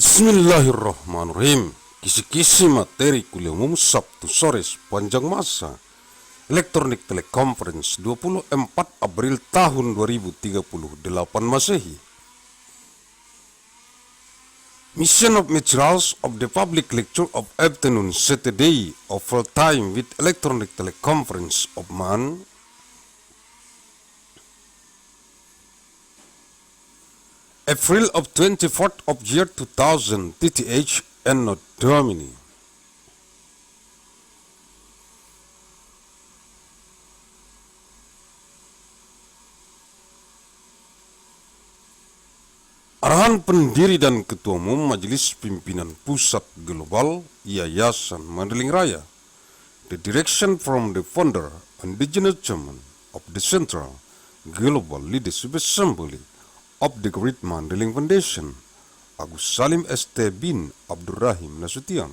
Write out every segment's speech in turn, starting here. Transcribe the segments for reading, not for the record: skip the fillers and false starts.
Bismillahirrahmanirrahim. Kisi-kisi materi kuliah umum Sabtu sore sepanjang masa Elektronik Teleconference 24 April tahun 2038 Masehi. Mission of materials of the public lecture of afternoon Saturday of full time with electronic teleconference of man April of 24th of year 2000 TTH ANNO DOMINI. Arahan Pendiri dan Ketua Umum Majelis Pimpinan Pusat Global Yayasan Mandailing Raya. The direction from the founder and indigenous chairman of the Central Global Leadership Assembly of the Great Mandailing Foundation, Agussalim ST bin Abdur Rahim Nasution.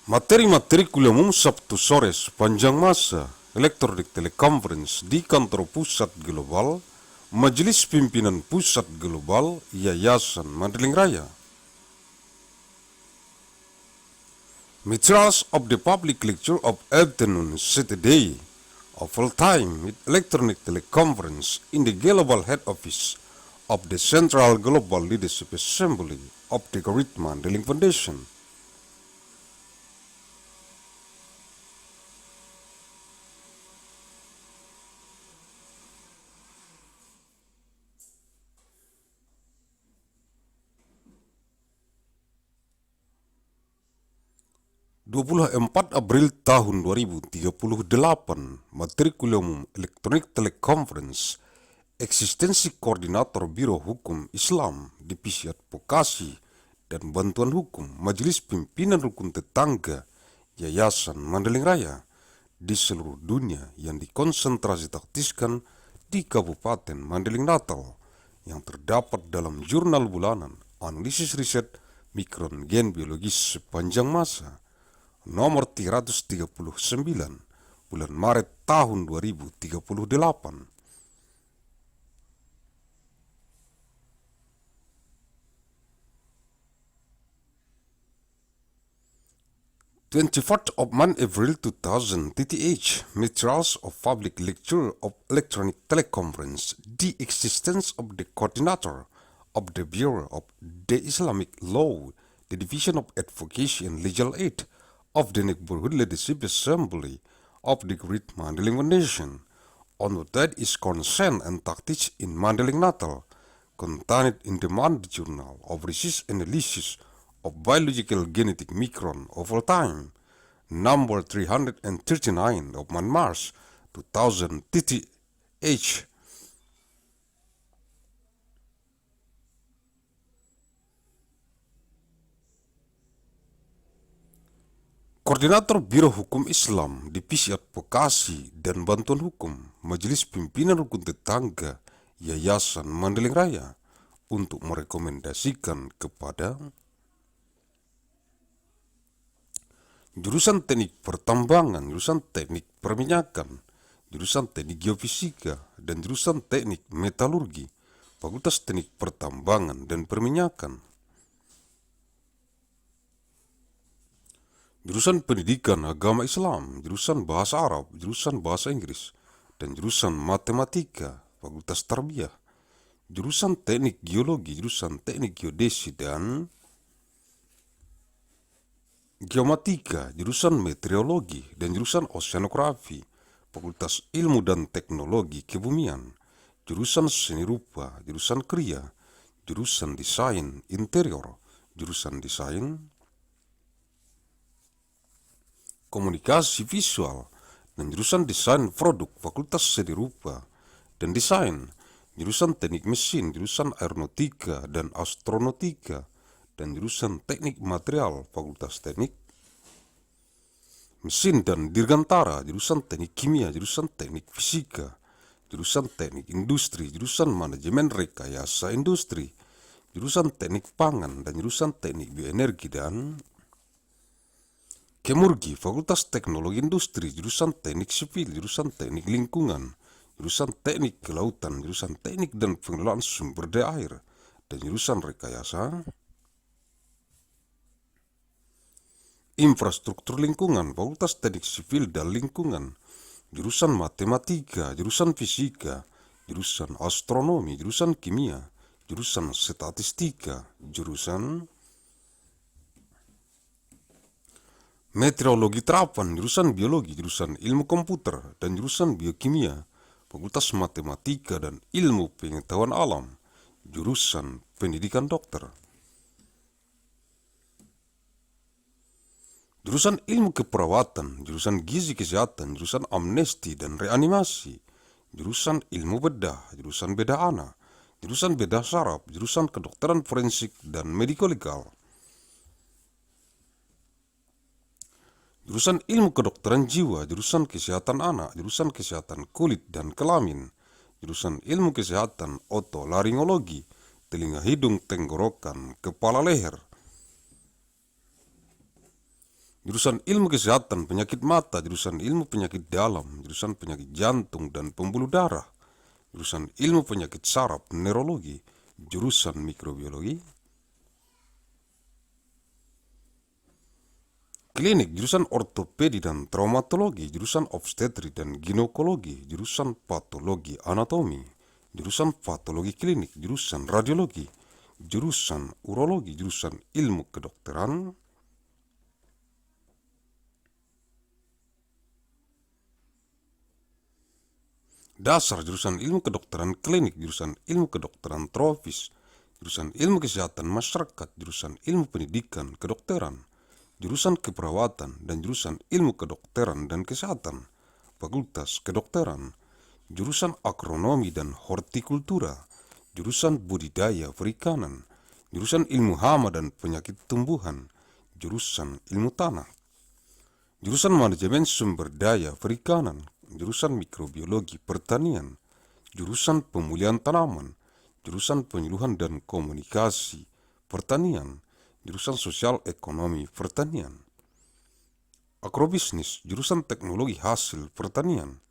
Materi-materi kuliah umum Sabtu sore sepanjang masa Elektronik Teleconference di kantor Pusat Global Majelis Pimpinan Pusat Global Yayasan Mandailing Raya. Materials of the public lecture of afternoon Saturday of full time with electronic teleconference in the Global Head Office of the Central Global Leadership Assembly of the Great Mandailing Foundation. (24 April tahun 2038) materi kuliah umum elektronik teleconference eksistensi koordinator Biro Hukum Islam Divisi Advokasi dan Bantuan Hukum Majelis Pimpinan Rukun Tetangga Yayasan Mandailing Raya di seluruh dunia yang dikonsentrasi taktiskan di Kabupaten Mandailing Natal yang terdapat dalam jurnal bulanan analisis riset mikron gen biologis sepanjang masa nomor 339 bulan Maret tahun 2038. 24th of month April 2000 TTH Materials of Public Lecture of Electronic Teleconference The Existence of the Coordinator of the Bureau of the Islamic Law, the Division of Advocacy and Legal Aid of the Neighborhood Leadership Assembly of the Great Mandailing Foundation on what that is concerned and tactics in Mandailing Natal, contained in the Monthly Journal of Research Analysis of Biological Genetic Micron of all time, number 339 of March 2000 TTH. Koordinator Biro Hukum Islam Divisi Advokasi dan Bantuan Hukum Majelis Pimpinan Rukun Tetangga Yayasan Mandailing Raya untuk merekomendasikan kepada jurusan Teknik Pertambangan, jurusan Teknik Perminyakan, jurusan Teknik Geofisika, dan jurusan Teknik Metalurgi, Fakultas Teknik Pertambangan dan Perminyakan. Jurusan Pendidikan Agama Islam, jurusan Bahasa Arab, jurusan Bahasa Inggris, dan jurusan Matematika, Fakultas Tarbiyah, jurusan Teknik Geologi, jurusan Teknik Geodesi dan Geomatika, jurusan Meteorologi, dan jurusan Oceanografi, Fakultas Ilmu dan Teknologi Kebumian, jurusan Seni Rupa, jurusan Kriya, jurusan Desain Interior, jurusan Desain Komunikasi Visual, dan jurusan Desain Produk, Fakultas Seni Rupa dan Desain, jurusan Teknik Mesin, jurusan Aeronautika dan Astronautika, dan jurusan Teknik Material, Fakultas Teknik Mesin dan Dirgantara, jurusan Teknik Kimia, jurusan Teknik Fisika, jurusan Teknik Industri, jurusan Manajemen Rekayasa Industri, jurusan Teknik Pangan, dan jurusan Teknik Bioenergi dan Kemurgi, Fakultas Teknologi Industri, jurusan Teknik Sipil, jurusan Teknik Lingkungan, jurusan Teknik Kelautan, jurusan Teknik dan Pengelolaan Sumber Daya Air, dan jurusan Rekayasa Infrastruktur Lingkungan, Fakultas Teknik Sipil dan Lingkungan, jurusan Matematika, jurusan Fisika, jurusan Astronomi, jurusan Kimia, jurusan Statistika, jurusan Meteorologi Terapan, jurusan Biologi, jurusan Ilmu Komputer, dan jurusan Biokimia, Fakultas Matematika dan Ilmu Pengetahuan Alam, jurusan Pendidikan Dokter. Jurusan Ilmu Keperawatan, jurusan Gizi Kesehatan, jurusan Amnesti dan Reanimasi, jurusan Ilmu Bedah, jurusan Bedah Anak, jurusan Bedah Saraf, jurusan Kedokteran Forensik dan Medico Legal. Jurusan Ilmu Kedokteran Jiwa, jurusan Kesehatan Anak, jurusan Kesehatan Kulit dan Kelamin, jurusan Ilmu Kesehatan Otolaringologi, Telinga Hidung Tenggorokan Kepala Leher, jurusan Ilmu Kesehatan Penyakit Mata, jurusan Ilmu Penyakit Dalam, jurusan Penyakit Jantung dan Pembuluh Darah, jurusan Ilmu Penyakit Saraf Neurologi, jurusan Mikrobiologi, Klinik, jurusan Ortopedi dan Traumatologi, jurusan Obstetri dan Ginekologi, jurusan Patologi Anatomi, jurusan Patologi Klinik, jurusan Radiologi, jurusan Urologi, jurusan Ilmu Kedokteran, Dasar, jurusan Ilmu Kedokteran Klinik, jurusan Ilmu Kedokteran Tropis, jurusan Ilmu Kesehatan Masyarakat, jurusan Ilmu Pendidikan Kedokteran, jurusan Keperawatan dan jurusan Ilmu Kedokteran dan Kesehatan, Fakultas Kedokteran, jurusan Agronomi dan Hortikultura, jurusan Budidaya Perikanan, jurusan Ilmu Hama dan Penyakit Tumbuhan, jurusan Ilmu Tanah, jurusan Manajemen Sumber Daya Perikanan, jurusan Mikrobiologi Pertanian, jurusan Pemulihan Tanaman, jurusan Penyuluhan dan Komunikasi Pertanian, jurusan Sosial Ekonomi Pertanian, Agrobisnis, jurusan Teknologi Hasil Pertanian,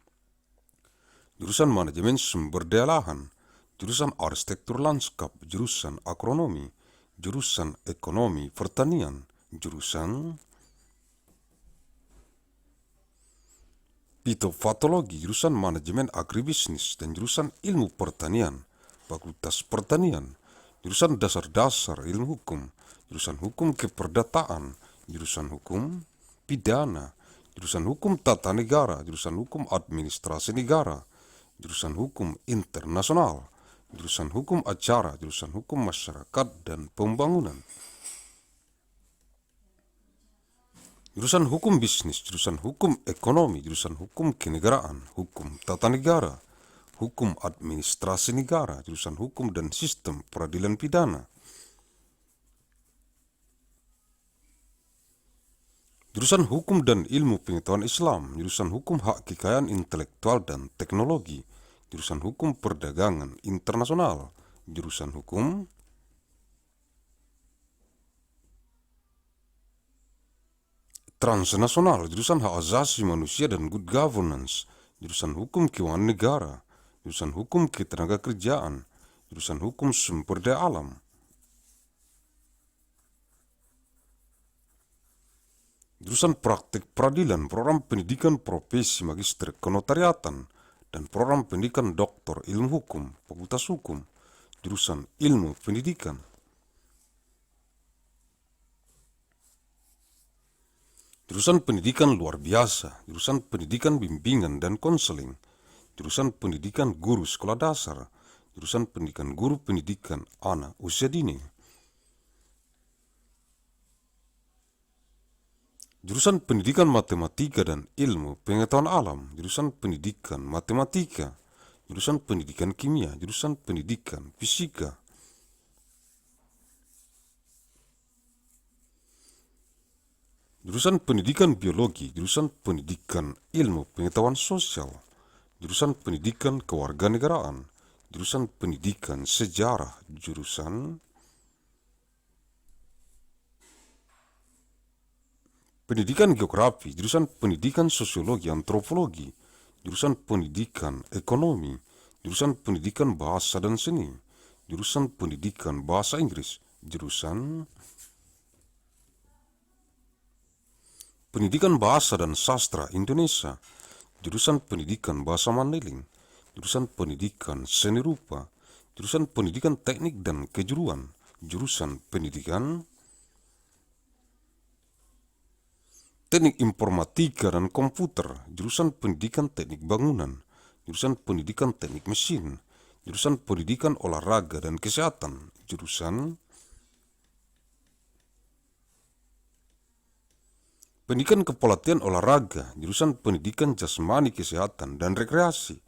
jurusan Manajemen Sumber Daya Lahan, jurusan Arsitektur Lanskap, jurusan Agronomi, jurusan Ekonomi Pertanian, jurusan Fitofatologi, jurusan Manajemen Agribisnis dan jurusan Ilmu Pertanian, Fakultas Pertanian, jurusan Dasar-Dasar Ilmu Hukum, jurusan Hukum Keperdataan, jurusan Hukum Pidana, jurusan Hukum Tata Negara, jurusan Hukum Administrasi Negara, jurusan Hukum Internasional, jurusan Hukum Acara, jurusan Hukum Masyarakat dan Pembangunan, jurusan Hukum Bisnis, jurusan Hukum Ekonomi, jurusan Hukum Kenegaraan, Hukum Tata Negara, Hukum Administrasi Negara, jurusan Hukum dan Sistem Peradilan Pidana, jurusan Hukum dan Ilmu Pengetahuan Islam, jurusan Hukum Hak Kekayaan Intelektual dan Teknologi, jurusan Hukum Perdagangan Internasional, jurusan Hukum Transnasional, jurusan Hak Asasi Manusia dan Good Governance, jurusan Hukum Keuangan Negara, jurusan Hukum Ketenagakerjaan, jurusan Hukum Sumber Daya Alam, jurusan Praktik Peradilan, Program Pendidikan Profesi Magister Kenotariatan, dan Program Pendidikan Doktor Ilmu Hukum, Fakultas Hukum, jurusan Ilmu Pendidikan, jurusan Pendidikan Luar Biasa, jurusan Pendidikan Bimbingan dan Konseling, jurusan Pendidikan Guru Sekolah Dasar, jurusan Pendidikan Guru Pendidikan Anak Usia Dini, jurusan Pendidikan Matematika dan Ilmu Pengetahuan Alam, jurusan Pendidikan Matematika, jurusan Pendidikan Kimia, jurusan Pendidikan Fisika, jurusan Pendidikan Biologi, jurusan Pendidikan Ilmu Pengetahuan Sosial, jurusan Pendidikan Kewarganegaraan, jurusan Pendidikan Sejarah, jurusan Pendidikan geografi, jurusan pendidikan sosiologi antropologi, jurusan pendidikan ekonomi, jurusan pendidikan bahasa dan seni, jurusan pendidikan bahasa Inggris, jurusan pendidikan bahasa dan sastra Indonesia, jurusan pendidikan bahasa Mandailing, jurusan pendidikan seni rupa, jurusan pendidikan teknik dan kejuruan, jurusan pendidikan teknik informatika dan komputer, jurusan pendidikan teknik bangunan, jurusan pendidikan teknik mesin, jurusan pendidikan olahraga dan kesehatan, jurusan pendidikan kepelatihan olahraga, jurusan pendidikan jasmani kesehatan dan rekreasi,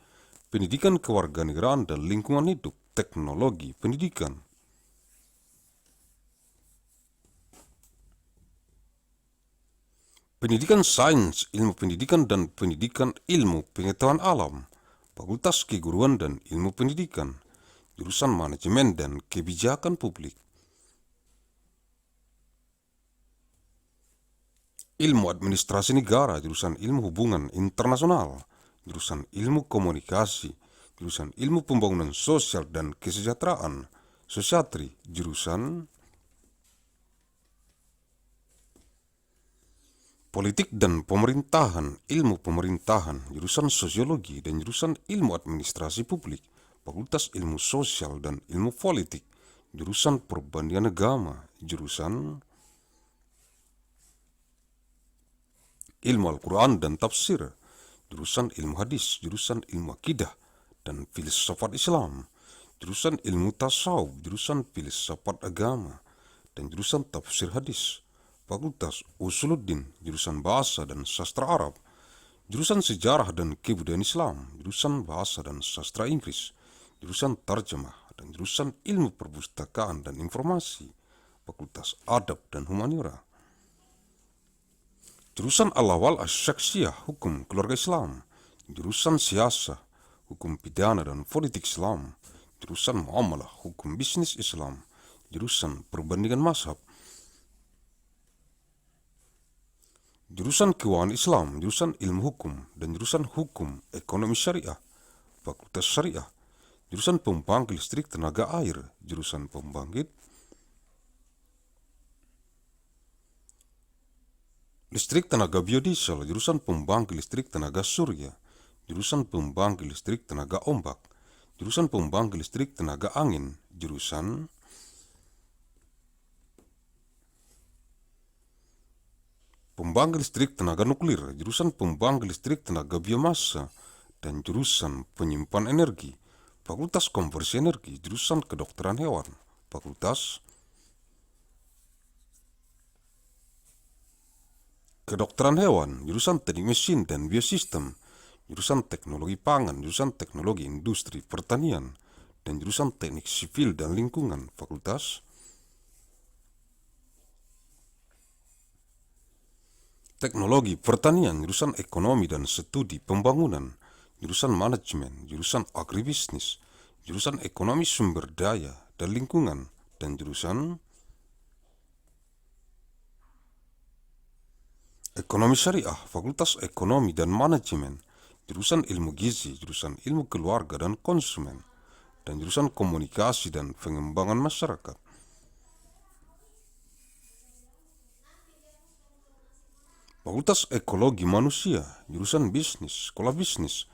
pendidikan kewarganegaraan dan lingkungan hidup, teknologi pendidikan. Pendidikan Sains, Ilmu Pendidikan dan Pendidikan Ilmu Pengetahuan Alam, Fakultas Keguruan dan Ilmu Pendidikan, jurusan Manajemen dan Kebijakan Publik. Ilmu Administrasi Negara, jurusan Ilmu Hubungan Internasional, jurusan Ilmu Komunikasi, jurusan Ilmu Pembangunan Sosial dan Kesejahteraan, Sosiatri, jurusan Politik dan Pemerintahan, Ilmu Pemerintahan, jurusan Sosiologi dan jurusan Ilmu Administrasi Publik, Fakultas Ilmu Sosial dan Ilmu Politik, jurusan Perbandingan Agama, jurusan Ilmu Al-Quran dan Tafsir, jurusan Ilmu Hadis, jurusan Ilmu Akidah dan Filsafat Islam, jurusan Ilmu Tasawuf, jurusan Filsafat Agama, dan jurusan Tafsir Hadis, Fakultas Usuluddin, jurusan Bahasa dan Sastra Arab, jurusan Sejarah dan Kebudayaan Islam, jurusan Bahasa dan Sastra Inggris, jurusan Tarjamah, dan jurusan Ilmu Perpustakaan dan Informasi, Fakultas Adab dan Humaniora. Jurusan Al-Awal Asy-Syakhsiyah, Hukum Keluarga Islam, jurusan Siasah, Hukum Pidana dan Politik Islam, jurusan Muamalah, Hukum Bisnis Islam, jurusan Perbandingan Mazhab, jurusan Keuangan Islam, jurusan Ilmu Hukum, dan jurusan Hukum Ekonomi Syariah, Fakultas Syariah, jurusan Pembangkit Listrik Tenaga Air, jurusan Pembangkit Listrik Tenaga Biodiesel, jurusan Pembangkit Listrik Tenaga Surya, jurusan Pembangkit Listrik Tenaga Ombak, jurusan Pembangkit Listrik Tenaga Angin, jurusan Pembangkit Listrik Tenaga Nuklir, jurusan Pembangkit Listrik Tenaga Biomasa, dan jurusan Penyimpan Energi, Fakultas Konversi Energi, jurusan Kedokteran Hewan, Fakultas Kedokteran Hewan, jurusan Teknik Mesin dan Biosistem, jurusan Teknologi Pangan, jurusan Teknologi Industri Pertanian, dan jurusan Teknik Sipil dan Lingkungan, Fakultas Teknologi Pertanian, jurusan Ekonomi dan Studi Pembangunan, jurusan Manajemen, jurusan Agribisnis, jurusan Ekonomi Sumber Daya dan Lingkungan, dan jurusan Ekonomi Syariah, Fakultas Ekonomi dan Manajemen, jurusan Ilmu Gizi, jurusan Ilmu Keluarga dan Konsumen, dan jurusan Komunikasi dan Pengembangan Masyarakat. Fakultas Ekologi Manusia, jurusan Bisnis, Sekolah Bisnis,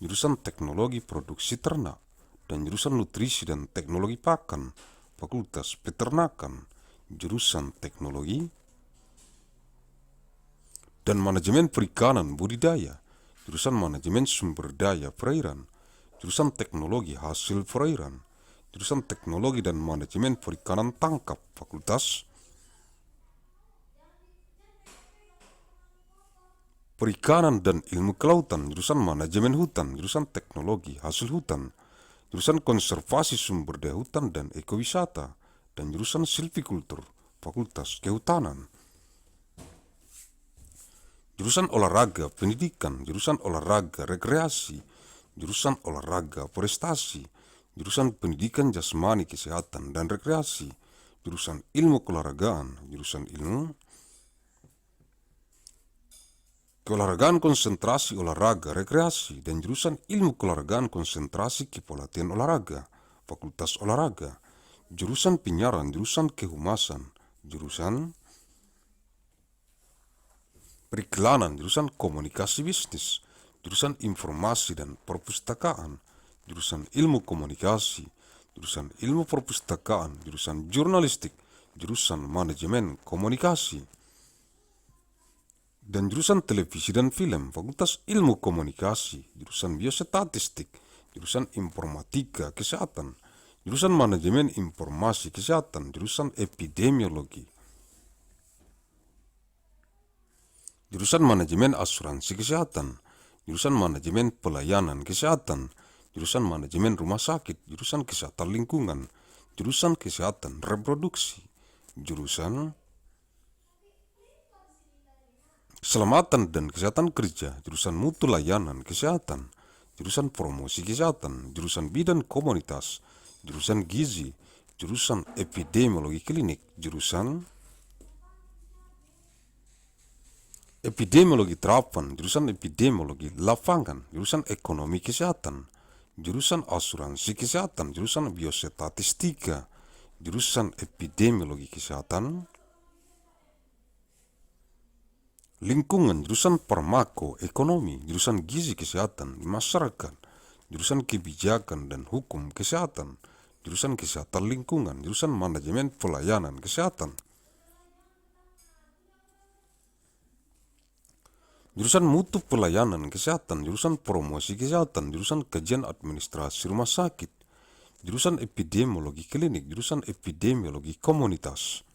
jurusan Teknologi Produksi Ternak, dan jurusan Nutrisi dan Teknologi Pakan, Fakultas Peternakan, jurusan Teknologi dan Manajemen Perikanan Budidaya, jurusan Manajemen Sumber Daya Perairan, jurusan Teknologi Hasil Perairan, jurusan Teknologi dan Manajemen Perikanan Tangkap, Fakultas Perikanan dan Ilmu Kelautan, jurusan Manajemen Hutan, jurusan Teknologi Hasil Hutan, jurusan Konservasi Sumber Daya Hutan dan Ekowisata, dan jurusan Silvikultur, Fakultas Kehutanan. Jurusan Olahraga Pendidikan, jurusan Olahraga Rekreasi, jurusan Olahraga Prestasi, jurusan Pendidikan Jasmani Kesehatan dan Rekreasi, jurusan Ilmu Keolahragaan, jurusan Ilmu keolahragaan konsentrasi olahraga rekreasi, dan jurusan ilmu keolahragaan konsentrasi kepelatihan olahraga, fakultas olahraga, jurusan penyiaran, jurusan kehumasan, jurusan periklanan, jurusan komunikasi bisnis, jurusan informasi dan perpustakaan, jurusan ilmu komunikasi, jurusan ilmu perpustakaan, jurusan jurnalistik, jurusan manajemen komunikasi, dan jurusan televisi dan film, fakultas ilmu komunikasi, jurusan biostatistik, jurusan informatika kesehatan, jurusan manajemen informasi kesehatan, jurusan epidemiologi, jurusan manajemen asuransi kesehatan, jurusan manajemen pelayanan kesehatan, jurusan manajemen rumah sakit, jurusan kesehatan lingkungan, jurusan kesehatan reproduksi, jurusan keselamatan dan kesehatan kerja, jurusan mutu layanan kesehatan, jurusan promosi kesehatan, jurusan bidan komunitas, jurusan gizi, jurusan epidemiologi klinik, jurusan epidemiologi terapan, jurusan epidemiologi lapangan, jurusan ekonomi kesehatan, jurusan asuransi kesehatan, jurusan biostatistika, jurusan epidemiologi kesehatan lingkungan, jurusan farmako ekonomi, jurusan gizi kesehatan masyarakat, jurusan kebijakan dan hukum kesehatan, jurusan kesehatan lingkungan, jurusan manajemen pelayanan kesehatan, jurusan mutu pelayanan kesehatan, jurusan promosi kesehatan, jurusan kajian administrasi rumah sakit, jurusan epidemiologi klinik, jurusan epidemiologi komunitas,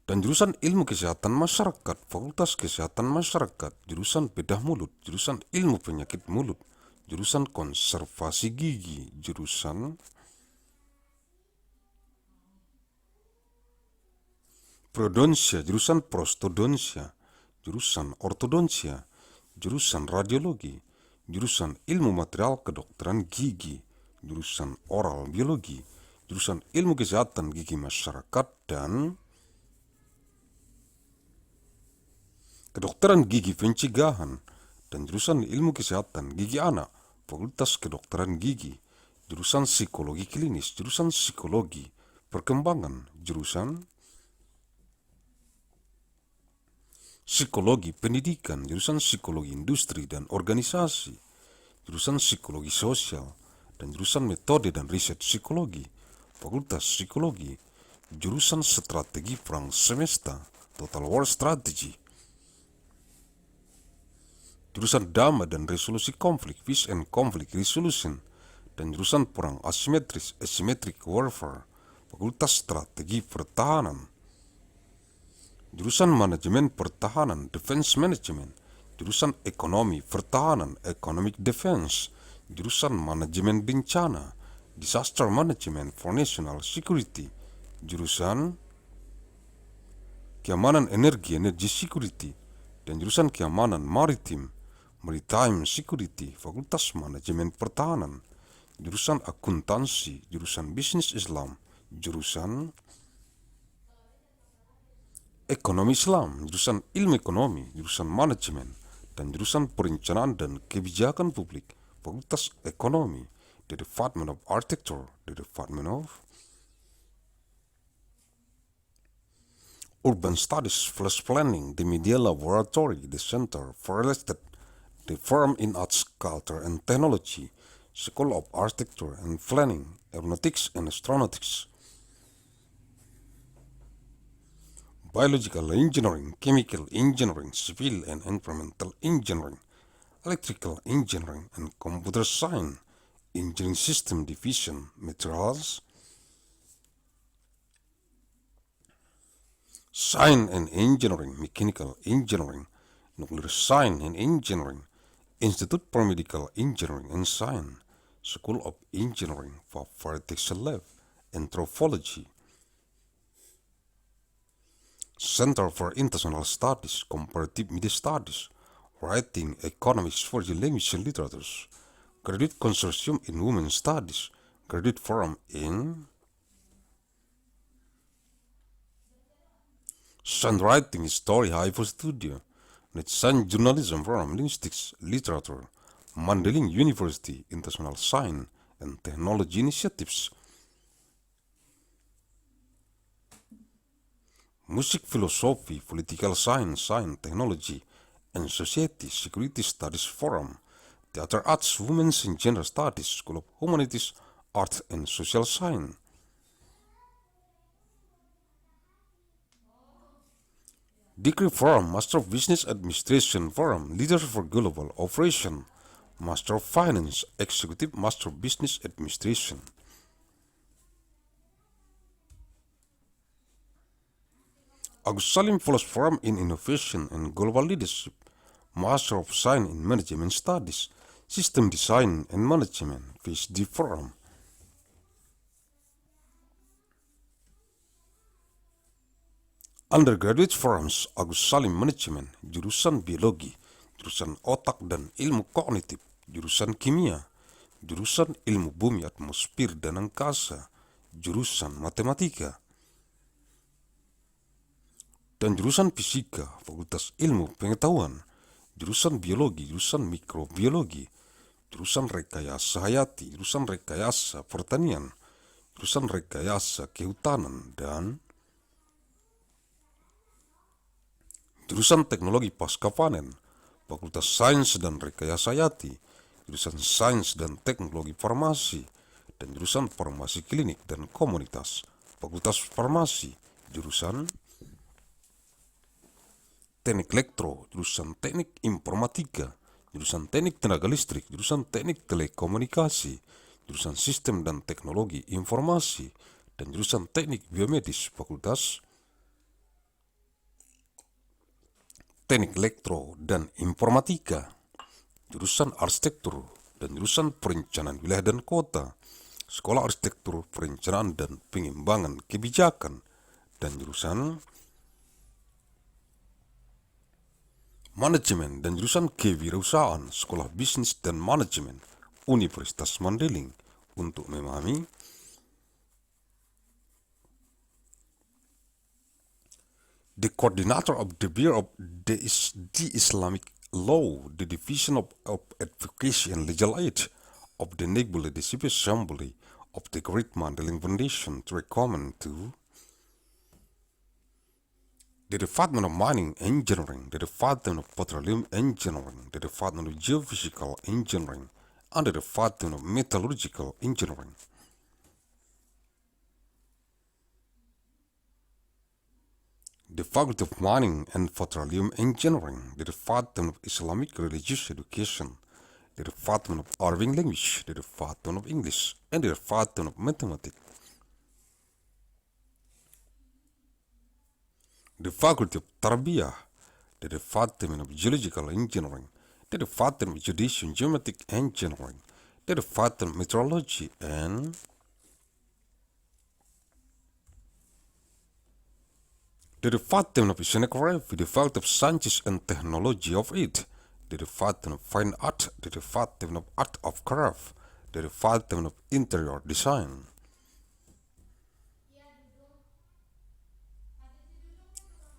dan jurusan ilmu kesehatan masyarakat, fakultas kesehatan masyarakat, jurusan bedah mulut, jurusan ilmu penyakit mulut, jurusan konservasi gigi, jurusan prodonsia, jurusan prostodonsia, jurusan ortodonsia, jurusan radiologi, jurusan ilmu material kedokteran gigi, jurusan oral biologi, jurusan ilmu kesehatan gigi masyarakat, dan kedokteran gigi pencegahan, dan jurusan ilmu kesehatan gigi anak, fakultas kedokteran gigi, jurusan psikologi klinis, jurusan psikologi perkembangan, jurusan psikologi pendidikan, jurusan psikologi industri dan organisasi, jurusan psikologi sosial, dan jurusan metode dan riset psikologi, fakultas psikologi, jurusan strategi perang semesta, total war strategy, jurusan damai dan resolusi konflik, peace and conflict resolution, dan jurusan perang asimetris, asymmetric warfare, fakultas strategi pertahanan, jurusan manajemen pertahanan, defense management, jurusan ekonomi pertahanan, economic defense, jurusan manajemen bencana, disaster management for national security, jurusan keamanan energi, energy security, dan jurusan keamanan maritim, maritime security, fakultas manajemen pertahanan, jurusan akuntansi, jurusan bisnis Islam, jurusan ekonomi Islam, jurusan ilmu ekonomi, jurusan manajemen, dan jurusan perencanaan dan kebijakan publik, fakultas ekonomi, the Department of Architecture, the Department of Urban Studies plus Planning, the Media Laboratory, the Center for Real Estate, the Firm in Arts, Culture and Technology, School of Architecture and Planning, Aeronautics and Astronautics, Biological Engineering, Chemical Engineering, Civil and Environmental Engineering, Electrical Engineering and Computer Science, Engineering System Division, Materials, Science and Engineering, Mechanical Engineering, Nuclear Science and Engineering, Institute for Medical Engineering and Science, School of Engineering for Architecture Lab, Anthropology, Center for International Studies, Comparative Media Studies, Writing, Economics for the Language and Literatures, Graduate Consortium in Women Studies, Graduate Forum in Science Writing Story Hyper Studio, Science Journalism Forum Linguistics Literature, Mandailing University International Science and Technology Initiatives, Music Philosophy, Political Science, Science, Technology and Society Security Studies Forum, Theater Arts, Women's and Gender Studies, School of Humanities, Art and Social Science, Degree Forum, Master of Business Administration Forum, Leaders for Global Operation, Master of Finance, Executive Master of Business Administration. Agussalim Fellows Forum in Innovation and Global Leadership, Master of Science in Management Studies, System Design and Management, PhD Forum. Undergraduate Forums, Agussalim Management, Jurusan Biologi, Jurusan Otak dan Ilmu Kognitif, Jurusan Kimia, Jurusan Ilmu Bumi Atmosfer dan Angkasa, Jurusan Matematika, dan Jurusan Fisika, Fakultas Ilmu Pengetahuan, Jurusan Biologi, Jurusan Mikrobiologi, Jurusan Rekayasa Hayati, Jurusan Rekayasa Pertanian, Jurusan Rekayasa Kehutanan, dan Jurusan Teknologi Pasca Panen, Fakultas Sains dan Rekayasa Hayati, Jurusan Sains dan Teknologi Farmasi, dan Jurusan Farmasi Klinik dan Komunitas, Fakultas Farmasi, Jurusan Teknik Elektro, Jurusan Teknik Informatika, Jurusan Teknik Tenaga Listrik, Jurusan Teknik Telekomunikasi, Jurusan Sistem dan Teknologi Informasi, dan Jurusan Teknik Biomedis, Fakultas Teknik Elektro dan Informatika, Jurusan Arsitektur, dan Jurusan Perencanaan Wilayah dan Kota, Sekolah Arsitektur, Perencanaan dan Pengembangan Kebijakan, dan Jurusan Manajemen dan Jurusan Kewirausahaan, Sekolah Bisnis dan Manajemen, Universitas Mandailing, untuk memahami the coordinator of the Bureau of the Islamic Law, the Division of Advocacy and Legal Aid of the National Legislative Assembly of the Great Mandailing Foundation to recommend to the Department of Mining Engineering, the Department of Petroleum Engineering, the Department of Geophysical Engineering, and the Department of Metallurgical Engineering. The Faculty of Mining and Petroleum Engineering, the Department of Islamic Religious Education, the Department of Arabic Language, the Department of English, and the Department of Mathematics. The Faculty of Tarbiyah, the Department of Geological Engineering, the Department of Geodesic and Geometric Engineering, the Department of Meteorology, and the Department of Oceanography, the Department of Sciences and Technology of it, the Department of Fine Art, the Department of Art of Craft, the Department of Interior Design,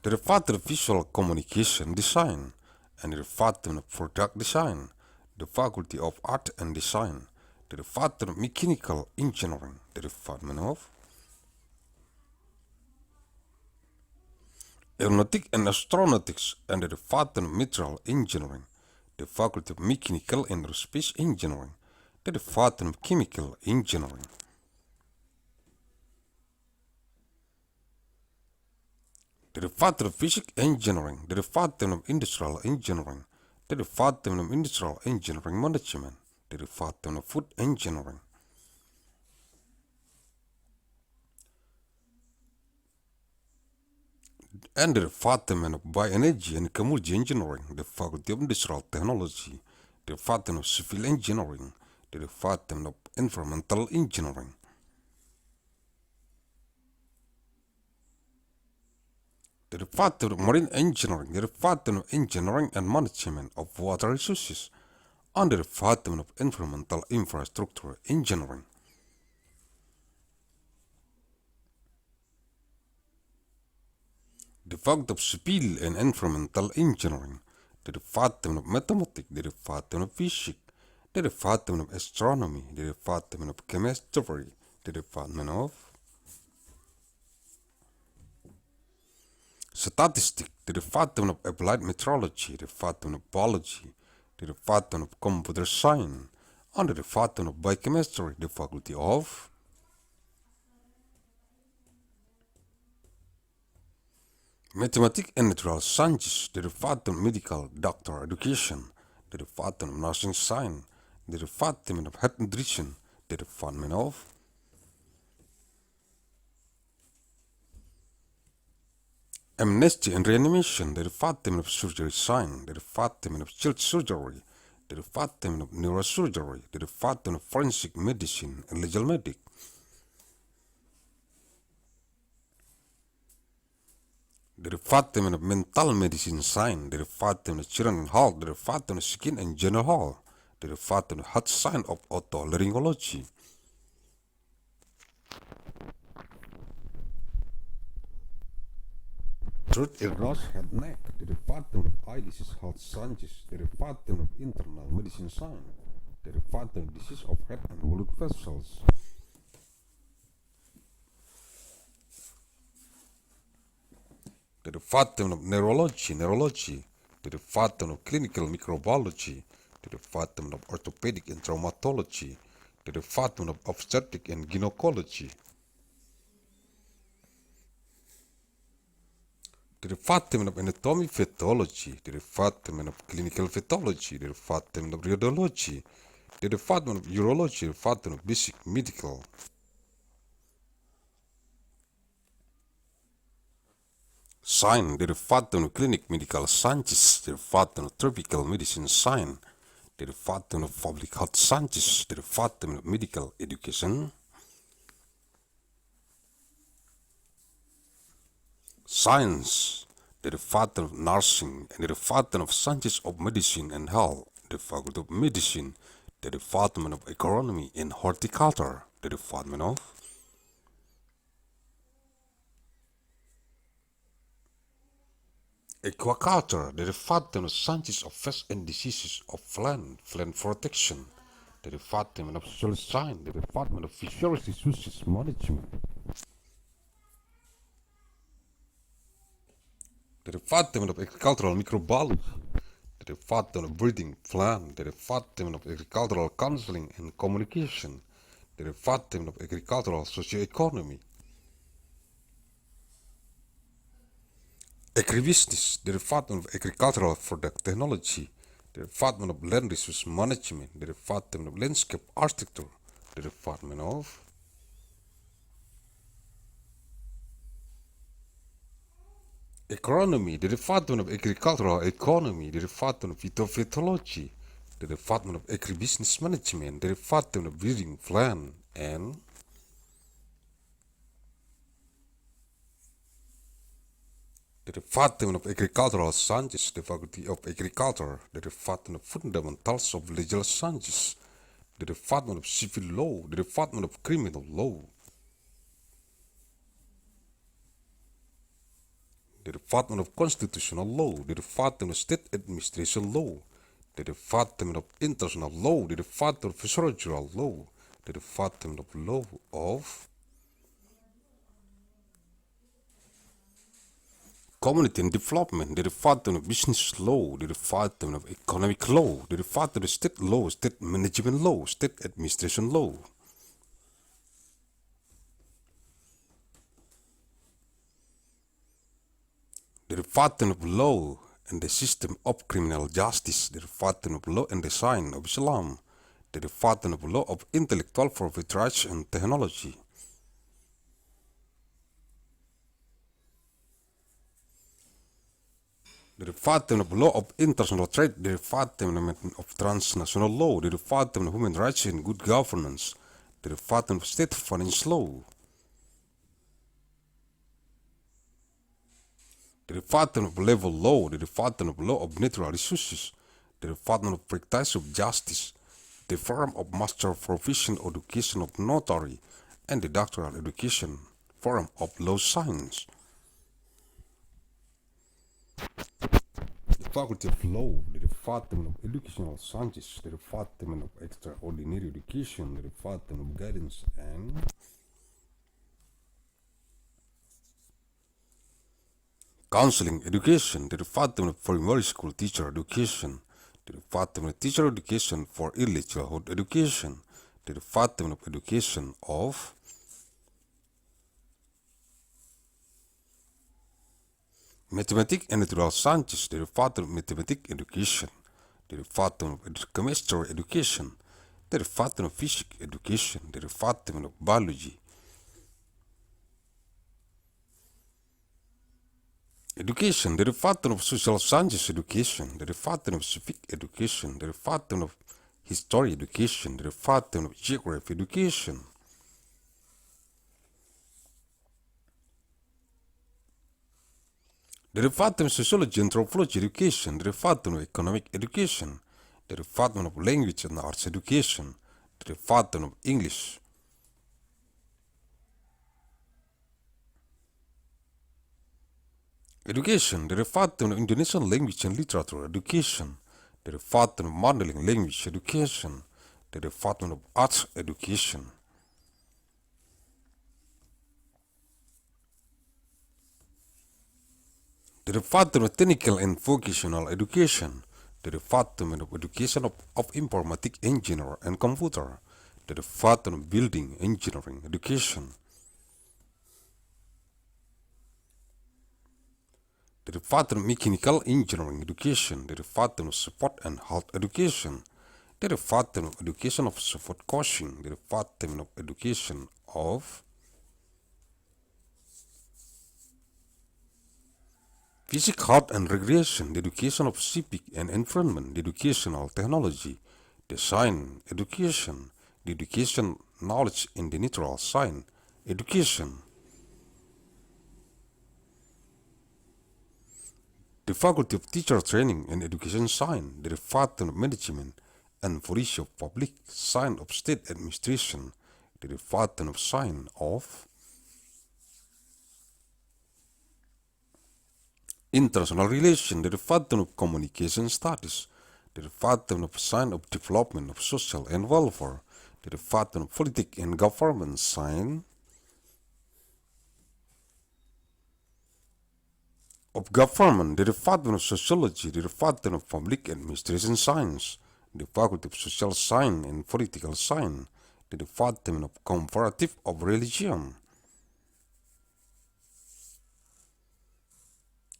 the Department of Visual Communication Design, and the Department of Product Design, the Faculty of Art and Design, the Department of Mechanical Engineering, the Department of Aeronautic and Astronautics, and the Department of Material Engineering, the Faculty of Mechanical and Aerospace Engineering, the Department of Chemical Engineering, the Department of Physics Engineering, the Department of Industrial Engineering, the Department of Industrial Engineering Management, the Department of Food Engineering, and the Department of Bioenergy and Chemical Engineering, the Faculty of Industrial Technology, the Department of Civil Engineering, the Department of Environmental Engineering, the Department of Marine Engineering, the Department of Engineering and Management of Water Resources, and the Department of Environmental Infrastructure Engineering. the fact of civil and environmental engineering, the department of mathematics, the department of physics, the department of astronomy, the department of chemistry, the department of statistics, the department of applied meteorology, the department of biology, the department of computer science, and the department of biochemistry, the faculty of mathematics and natural sciences, the department of medical doctor education, the department of nursing science, the department of health nutrition, the department of amnesty and reanimation, the department of surgery science, the department of child surgery, the department of neurosurgery, the department of forensic medicine and legal medic, the department of mental medicine science, the department of children health, the department of skin and general health, the department of heart science of otolaryngology, throat, ear, nose, head, neck, the department of eye disease health sciences, the department of internal medicine science, the department of disease of head and blood vessels, the department of neurology, the department of clinical microbiology, the department of orthopedic and traumatology, the department of obstetric and gynecology, the department of anatomy pathology, the department of clinical pathology, the department of radiology, the department of urology, the department of basic medical, science, the department of clinic medical sciences, the department of tropical medicine science, the department of public health sciences, the department of medical education, science, the department of nursing, and the department of sciences of medicine and health, the faculty of medicine, the department of agronomy and horticulture, the department of aquaculture, the department of sciences of pests and diseases of plant protection, the department of social science, the department of fisheries resources management, the department of agricultural microbiology, the department of breeding plant, the department of agricultural counseling and communication, the department of agricultural socioeconomy, agribusiness, the department of agricultural product technology, the department of land resource management, the department of landscape architecture, the department of agronomy, the department of agricultural economy, the department of phytopathology, the department of agribusiness management, the department of breeding plant, and the department of agricultural sciences, the faculty of agriculture, the department of fundamentals of legal sciences, the department of civil law, the department of criminal law, the department of constitutional law, the department of state administration law, the department of international law, the department of procedural law, the department of law of community and development, the department of business law, the department of economic law, the department of state law, state management law, state administration law, the department of law and the system of criminal justice, the department of law and design of Islam, the department of law of intellectual property rights and technology, the department of law of international trade, the department of transnational law, the department of human rights and good governance, the department of state finance law, the department of labor law, the department of law of natural resources, the department of practice of justice, the firm of master profession education of notary, and the doctoral education, forum of law science. Faculty of Law, the Department of Educational Sciences, the Department of Extraordinary Education, the Department of Guidance and Counseling Education, the Department of Primary School Teacher Education, the Department of Teacher Education for Early Childhood Education, the Department of Education of Mathematics and Natural Sciences, the Department of Mathematics Education, the Department of Chemistry Education, the Department of Physics Education, the Department of Biology Education, the Department of Social Sciences Education, the Department of Civic Education, the Department of History Education, the Department of Geography Education, the Department of Sociology and Anthropology Education, the Department of Economic Education, the Department of Language and Arts Education, the Department of English Education, the Department of Indonesian Language and Literature Education, the Department of Mandailing Language Education, the Department of Arts Education, the Department of Technical and Vocational Education, the Department of Education of Informatic Engineer and Computer, the Department of Building Engineering Education, the Department of Mechanical Engineering Education, the Department of Sport and Health Education, the Department of Education of Support Coaching, the Department of Education of Physics, Health and Recreation, the Education of Civic and Environment, the Educational Technology, the Science Education, the Education Knowledge in the Natural Science Education, the Faculty of Teacher Training and Education Science, the Department of Management and Policy of Public Science of State Administration, the Department of Science of International Relations, the Department of Communication Studies, the Department of Science of Development of Social and Welfare, the Department of Politics and Government Science of Government, the Department of Sociology, the Department of Public Administration Science, the Faculty of Social Science and Political Science, the Department of Comparative of Religion,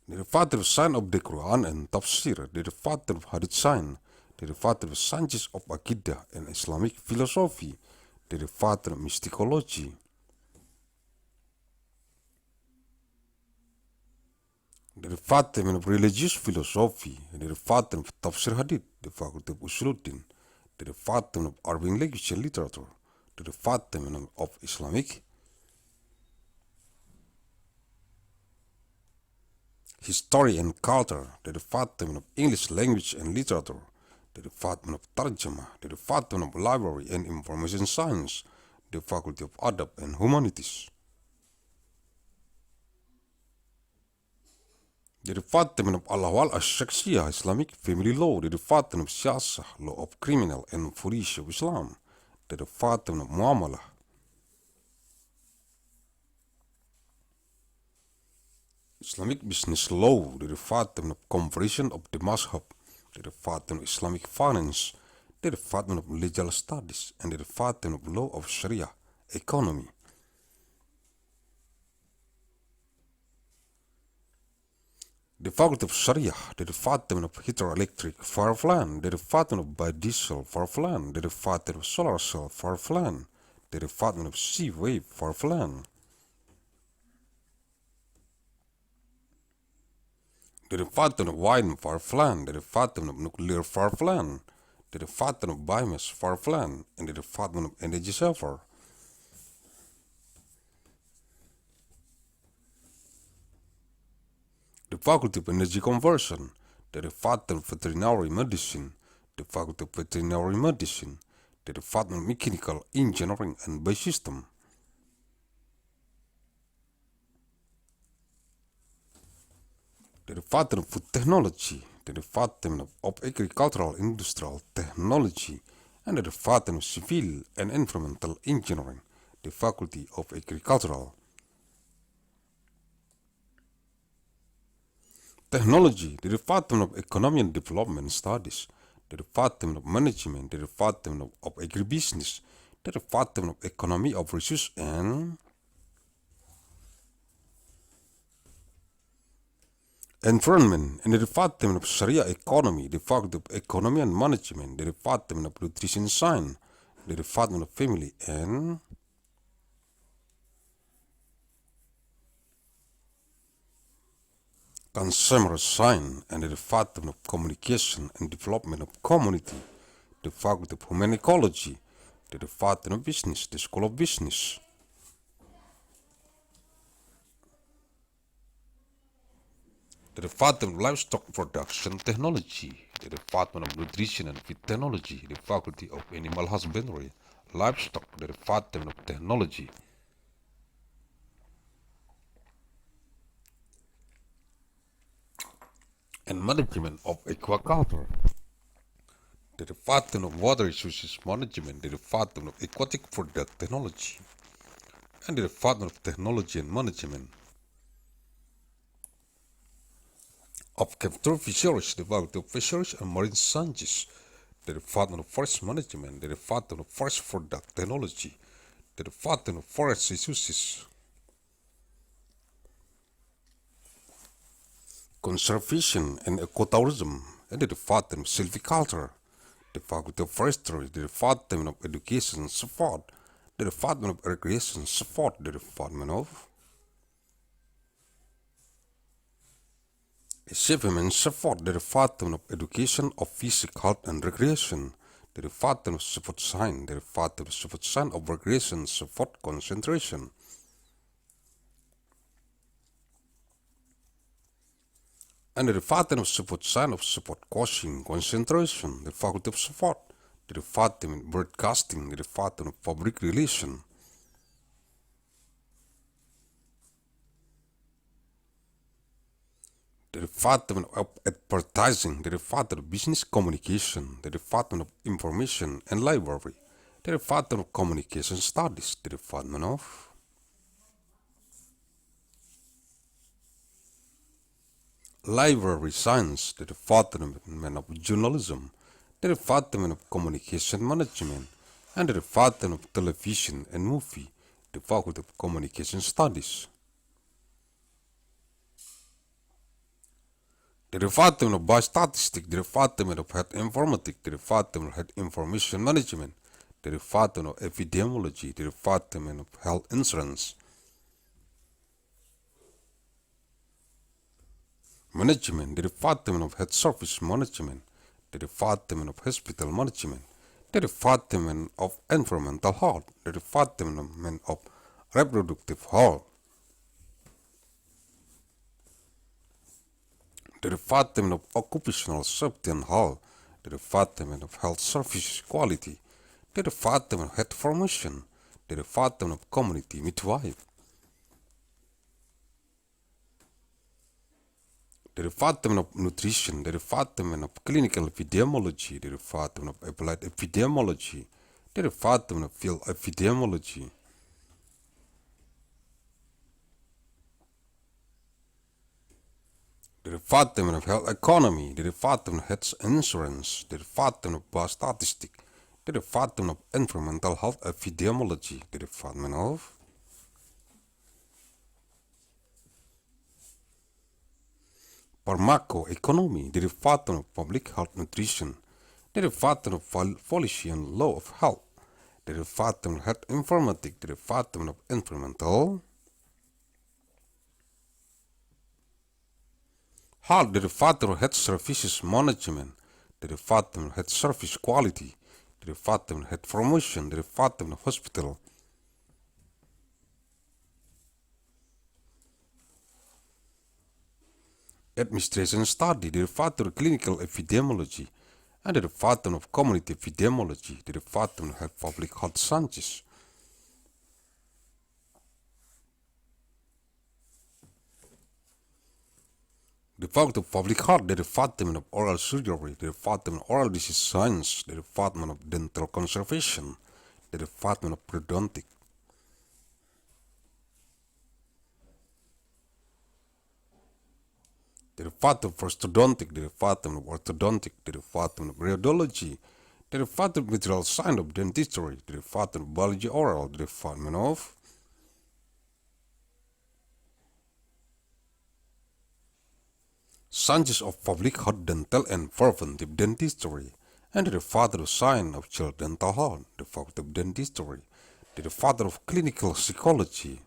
the Department of Science of the Quran and Tafsir, the Department of Hadith Science, the Department of Sciences of Aqidah and Islamic Philosophy, the Department of Mysticology, the Department of Religious Philosophy, the Department of Tafsir Hadith, the Faculty of Usuluddin, the Department of Arabic Language and Literature, the Department of Islamic History and Culture, the Department of English Language and Literature, the Department of Tarjama, the Department of Library and Information Science, the Faculty of Adab and Humanities, the Department of Al-Ahwal Ash-Shakhsiyah Islamic Family Law, the Department of Siyasah, Law of Criminal and Police of Islam, the Department of Muamalah, Islamic Business Law, the Department of Conversion of the Mazhab, the Department of Islamic Finance, the Department of Legal Studies, and the Department of Law of Sharia Economy, the Faculty of Sharia, the Department of Hydroelectric Power Plant, the Department of Biodiesel Power Plant, the Department of Solar Cell Power Plant, the Department of Sea Wave Power Plant, the Department of Wind Power Plant, the Department of Nuclear Power Plant, the Department of Biomass Power Plant, and the Department of Energy Server, the Faculty of Energy Conversion, the Department of Veterinary Medicine, the Faculty of Veterinary Medicine, the Department of Mechanical Engineering and Biosystem, the Department of Food Technology, the Department of Agricultural Industrial Technology, and the Department of Civil and Environmental Engineering, the Faculty of Agricultural Technology, the Department of Economy and Development Studies, the Department of Management, the Department of Agribusiness, the Department of Economy of Resource and Environment, and the Department of Sharia Economy, the Faculty of Economy and Management, the Department of Nutrition Science, the Department of Family and Consumer Science, and the Department of Communication and Development of Community, the Faculty of Human Ecology, the Department of Business, the School of Business, the Department of Livestock Production Technology, the Department of Nutrition and Feed Technology, the Faculty of Animal Husbandry, Livestock, the Department of Technology, and Management of Aquaculture, the Department of Water Resources Management, the Department of Aquatic Product Technology, and the Department of Technology and Management of Capture Fisheries, the Faculty of Fisheries and Marine Sciences, the Department of Forest Management, the Department of Forest Product Technology, the Department of Forest Resources, Conservation and Ecotourism, and the Department of Silviculture, the Faculty of Forestry, the Department of Education Support, the Department of Recreation Support, the Department of Achievement Support, the Department of Education of Physical Health and Recreation, the Department of Support Science, the Department of Support Science of Recreation Support Concentration, and the Department of Support Science of Support Coaching Concentration, the Faculty of Support, the Department of Broadcasting, the Department of Public Relations, the Department of Advertising, the Department of Business Communication, the Department of Information and Library, the Department of Communication Studies, the Department of Library Science, the Department of Journalism, the Department of Communication Management, and the Department of Television and Movie, the Faculty of Communication Studies, the Department of Biostatistics, the Department of Health Informatics, the Department of Health Information Management, the Department of Epidemiology, the Department of Health Insurance Management, the Department of Health Service Management, the Department of Hospital Management, the Department of Environmental Health, the Department of Reproductive Health, the Department of Occupational Safety and Health, the Department of Health Services Quality, the Department of Health Promotion, the Department of Community Midwife, the Department of Nutrition, the Department of Clinical Epidemiology, the Department of Applied Epidemiology, the Department of Field Epidemiology, the Department of Health Economy, the Department of Health Insurance, the Department of Biostatistics, the Department of Environmental Health Epidemiology, the Department of Pharmacoeconomy, the Department of Public Health Nutrition, the Department of Policy and Law of Health, the Department of Health Informatics, the Department of Environmental Health, the Department of Health Services Management, the Department of Health Service Quality, the Department of Health Promotion, the Department of Hospital Administration Study, the Department of Clinical Epidemiology, and the Department of Community Epidemiology, the Department of Health Public Health Sciences, The faculty of public health, the department of oral surgery, the department of oral disease science, the department of dental conservation, the department of periodontic, the department of orthodontic, the department of orthodontic, the department of radiology, the department of material science of dentistry, the department of biology oral, the department of sciences of public health, dental and preventive dentistry, and the department of science of child dental health, the faculty of dentistry, the department of clinical psychology,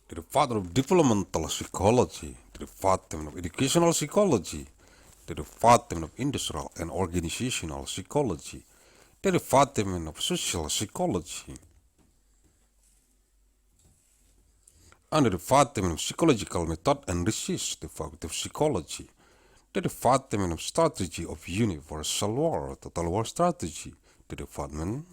the department of developmental psychology, the department of educational psychology, the department of industrial and organizational psychology, the department of social psychology, and the department of psychological method and research, the faculty of psychology, the department of strategy of universal war, total war strategy, the department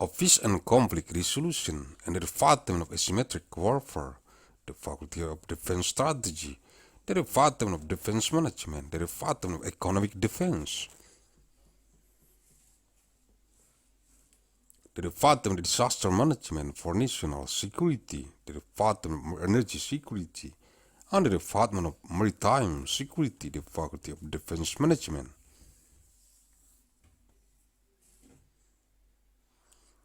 of peace and conflict resolution, and the department of asymmetric warfare, the faculty of defense strategy, the department of defense management, the department of economic defense, the department of disaster management for national security, the department of energy security, and the department of maritime security, the faculty of defense management,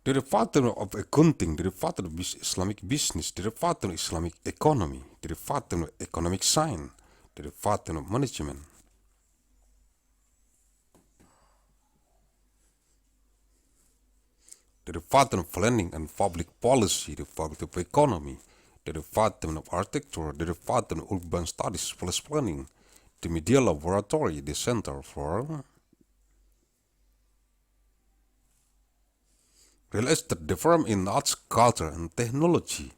the department of accounting, the department of Islamic business, the department of Islamic economy, the department of economic science, the department of management, the department of planning and public policy, the faculty of economy, the department of architecture, the department of urban studies plus planning, the media laboratory, the center for real estate, the firm in arts, culture and technology,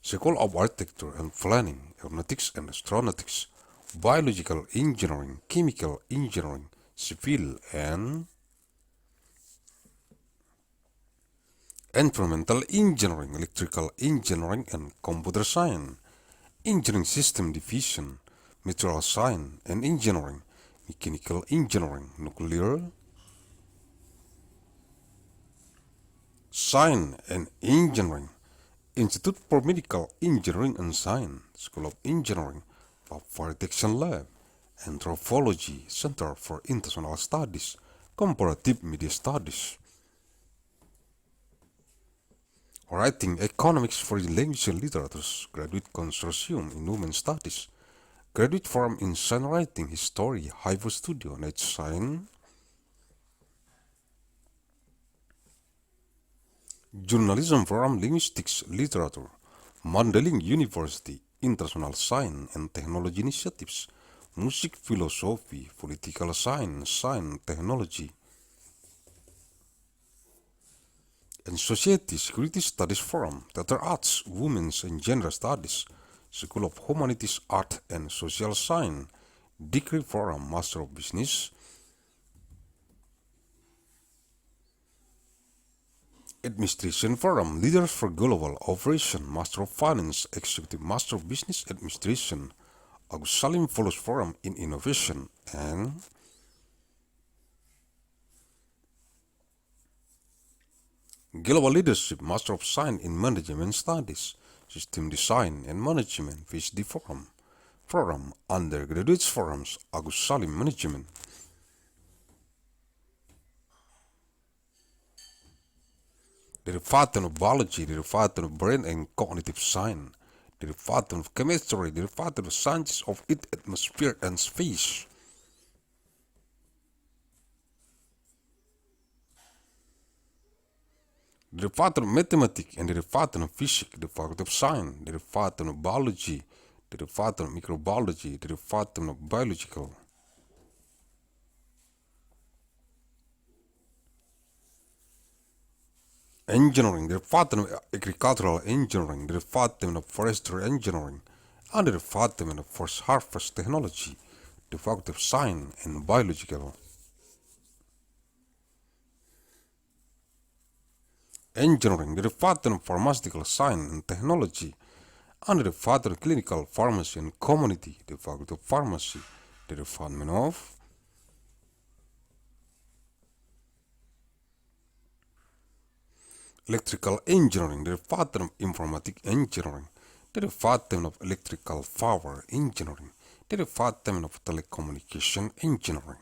school of architecture and planning, aeronautics and astronautics, biological engineering, chemical engineering, civil and environmental engineering, electrical engineering and computer science, engineering system division, material science and engineering, mechanical engineering, nuclear science and engineering, Institute for Medical Engineering and Science, School of Engineering, Fire Detection Lab, Anthropology, Center for International Studies, Comparative Media Studies, Writing Economics for Language and Literatures, Graduate Consortium in Women Studies, Graduate Forum in Science Writing, History, Hypo Studio, Night Science, Journalism Forum, Linguistics, Literature, Mandailing University, International Science and Technology Initiatives, Music, Philosophy, Political Science, Science, Technology, and Society Security Studies Forum, Theater Arts, Women's and Gender Studies, School of Humanities, Art and Social Science, Degree Forum, Master of Business, Administration Forum, Leaders for Global Operation, Master of Finance, Executive Master of Business Administration, Agussalim Fellows Forum in Innovation, and Global Leadership, Master of Science in Management Studies, System Design and Management, PhD Forum, Undergraduate Forums, Agussalim Management, the Department of Biology, the Department of Brain and Cognitive Science, the Department of Chemistry, the Department of Sciences of Earth, Atmosphere and Space, the Department of Mathematics and the Department of Physics, the Faculty of Science, the Department of Biology, the Department of Microbiology, the Department of Biological Engineering, the Department of Agricultural Engineering, the Department of Forestry Engineering, and the Department of Forest Harvest Technology, the Faculty of Science and Biological Engineering, the Department of Pharmaceutical Science and Technology, and the Department of Clinical Pharmacy and Community, the Faculty of Pharmacy, the Department of Electrical Engineering, the Department of Informatic Engineering, the Department of Electrical Power Engineering, the Department of Telecommunication Engineering.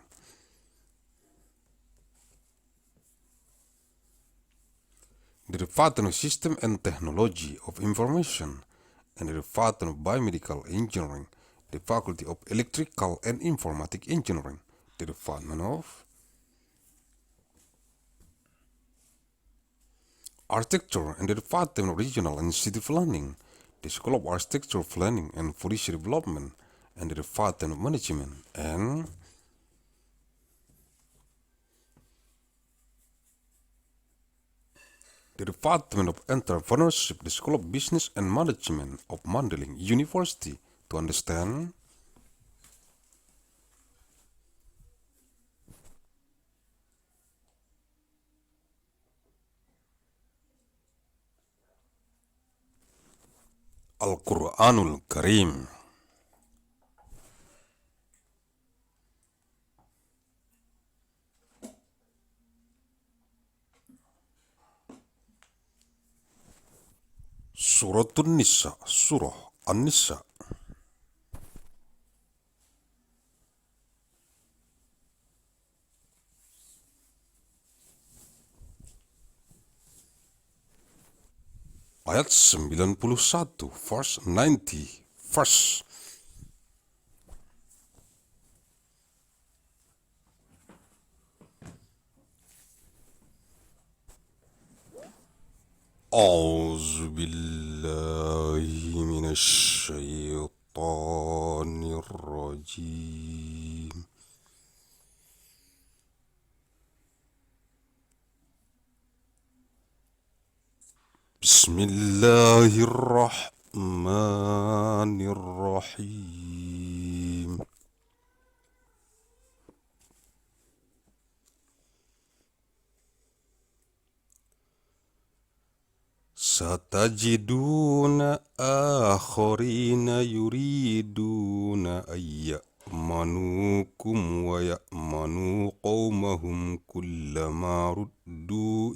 The Department of System and Technology of Information, and the Department of Biomedical Engineering, the Faculty of Electrical and Informatic Engineering, the Department of Architecture, and the Department of Regional and City Planning, the School of Architecture Planning and Policy Development, and the Department of Management, and the Department of Entrepreneurship, the School of Business and Management of Mandailing University, to understand Al-Quranul Karim. Suratun Nisa, Surah An-Nisa. Ayat 91, verse 90, verse. أعوذ بالله من الشيطان الرجيم. بسم الله الرحمن الرحيم. ستجدون آخرين يريدون أن يأمنوكم ويأمنوا قومهم كلما ردوا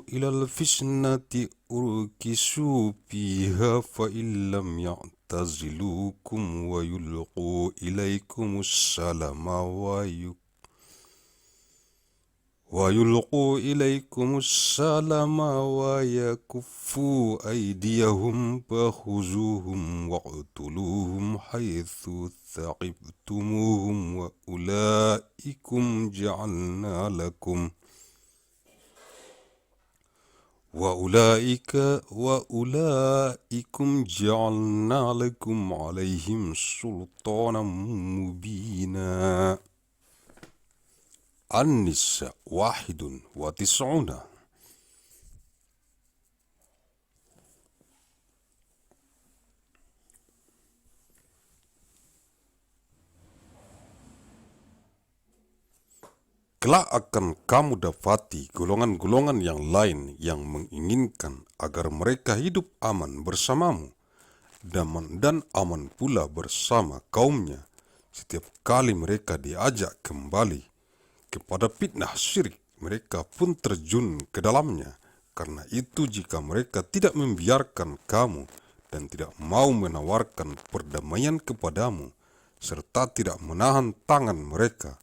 إلى الفتنة أركسوا فيها فإن لم يعتزلوكم ويلقوا إليكم السلام ويكفوا أيديهم فخذوهم واقتلوهم حيث ثقفتموهم وأولئكم جعلنا لكم عليهم سلطانا مبينا. An-Nisa 91. Kelak akan kamu dapati golongan-golongan yang lain yang menginginkan agar mereka hidup aman bersamamu, dan aman pula bersama kaumnya. Setiap kali mereka diajak kembali kepada fitnah syirik, mereka pun terjun ke dalamnya. Karena itu jika mereka tidak membiarkan kamu dan tidak mau menawarkan perdamaian kepadamu, serta tidak menahan tangan mereka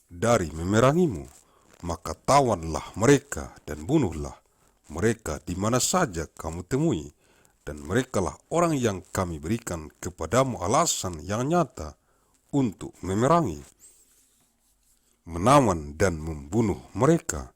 dari memerangimu, maka tawanlah mereka dan bunuhlah mereka di mana saja kamu temui, dan merekalah orang yang kami berikan kepadamu alasan yang nyata untuk memerangi, menawan dan membunuh mereka.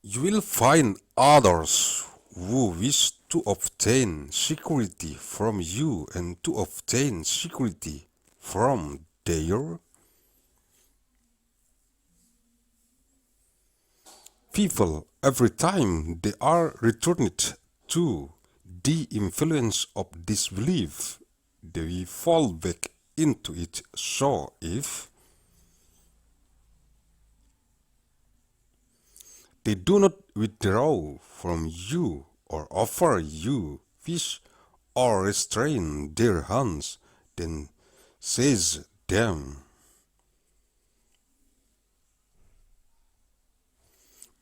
You will find others who wish to obtain security from you and to obtain security from their People, every time they are returned to the influence of disbelief, they fall back into it. So if they do not withdraw from you or offer you fish or restrain their hands, then seize them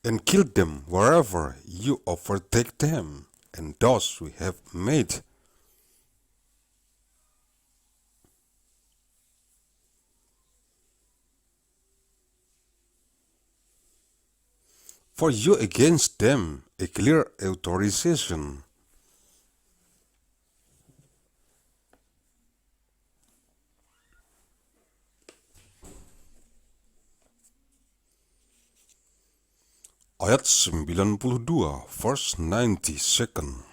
and kill them wherever you overtake them, and thus we have made for you against them a clear authorization. Ayat 92, verse 92.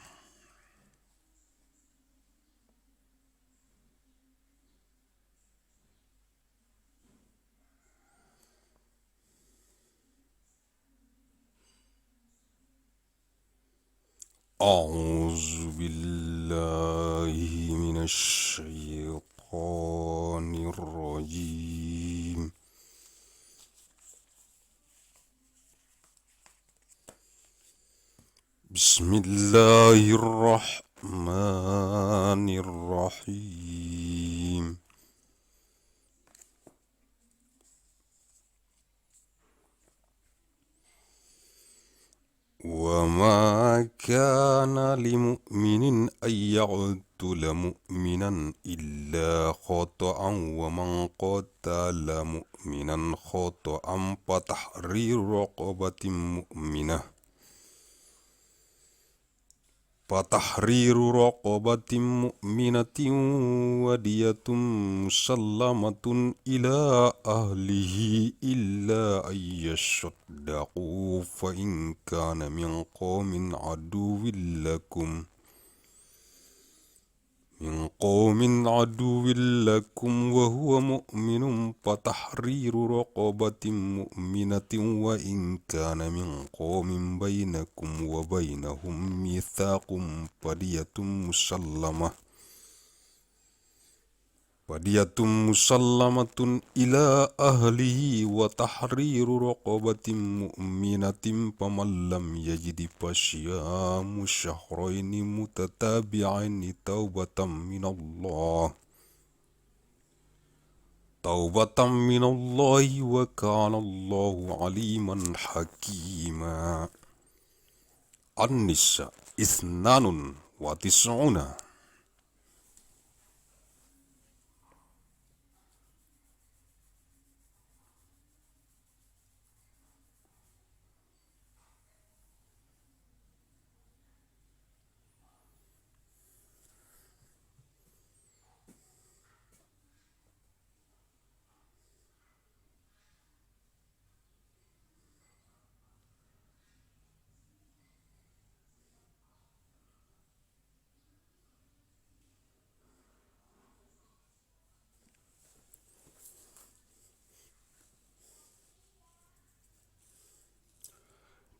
أعوذ بالله من الشيطان الرجيم. بسم الله الرحمن الرحيم. وما كان لمؤمن أن يقتل مؤمنا إلا خطأ ومن قتل مؤمنا خطأ فتحرير رقبة مؤمنة ودية مسلمة إلى أهله إلا أن يصدقوا فإن كان من قوم عدو لكم وهو مؤمن فتحرير رقبة مؤمنة وإن كان من قوم بينكم وبينهم ميثاق فدية مسلمة إلى أهله وتحرير رقبة مؤمنة فمن لم يجد فصيام شهرين متتابعين توبة من الله وكان الله عليما حكيما. النساء 92.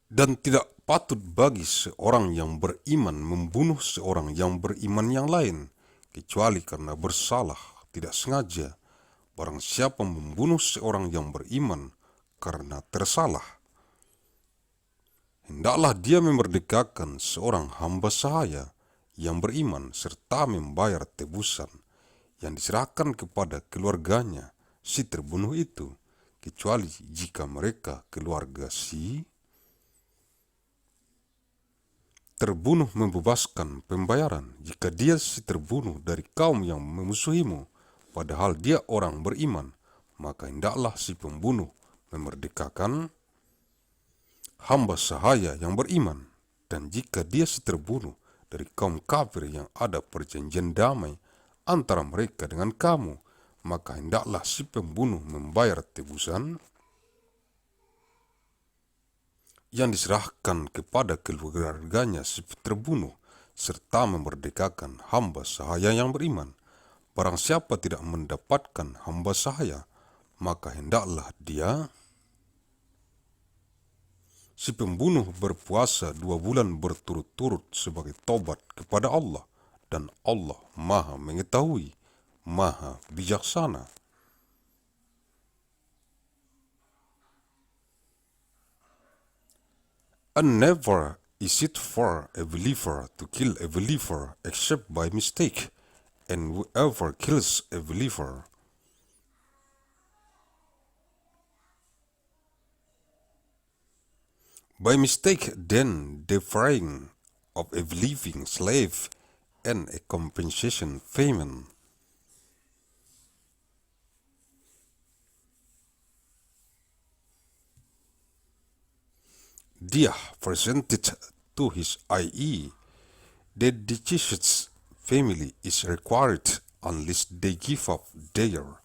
Dan tidak patut bagi seorang yang beriman membunuh seorang yang beriman yang lain, kecuali karena bersalah, tidak sengaja. Barang siapa membunuh seorang yang beriman karena tersalah, hendaklah dia memerdekakan seorang hamba sahaya yang beriman serta membayar tebusan yang diserahkan kepada keluarganya si terbunuh itu, kecuali jika mereka keluarga si terbunuh membebaskan pembayaran. Jika dia si terbunuh dari kaum yang memusuhimu, padahal dia orang beriman, maka hendaklah si pembunuh memerdekakan hamba sahaya yang beriman. Dan jika dia si terbunuh dari kaum kafir yang ada perjanjian damai antara mereka dengan kamu, maka hendaklah si pembunuh membayar tebusan yang diserahkan kepada keluarganya si terbunuh, serta memerdekakan hamba sahaya yang beriman. Barang siapa tidak mendapatkan hamba sahaya, maka hendaklah dia Si pembunuh berpuasa 2 bulan berturut-turut sebagai tobat kepada Allah, dan Allah Maha mengetahui, Maha bijaksana. And never is it for a believer to kill a believer except by mistake, and whoever kills a believer by mistake, then the freeing of a believing slave and a compensation payment. Dia presented to his IE that the deceased's family is required unless they give up their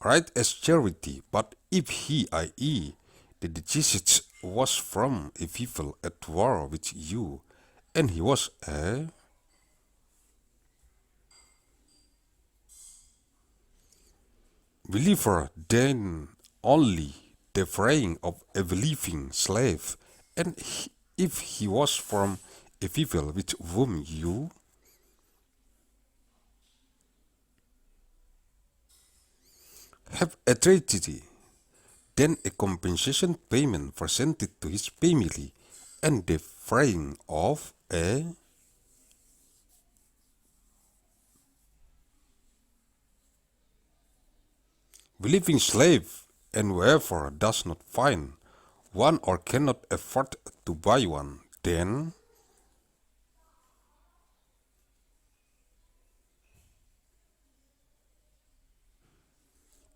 right as charity. But if he, i.e., the deceased, was from a people at war with you, and he was a believer, then only the freeing of a believing slave, and if he was from a people with whom you have a treaty, then a compensation payment presented to his family, and the freeing of a believing slave, and whoever does not find one or cannot afford to buy one, then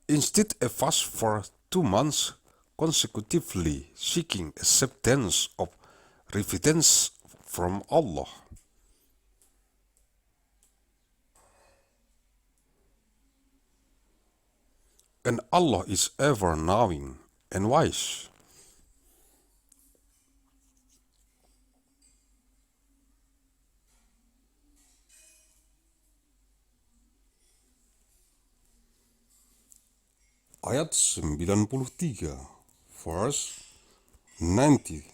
instead a fast for 2 months consecutively, seeking acceptance of repentance from Allah. And Allah is ever knowing and wise. Ayat 93, verse 93.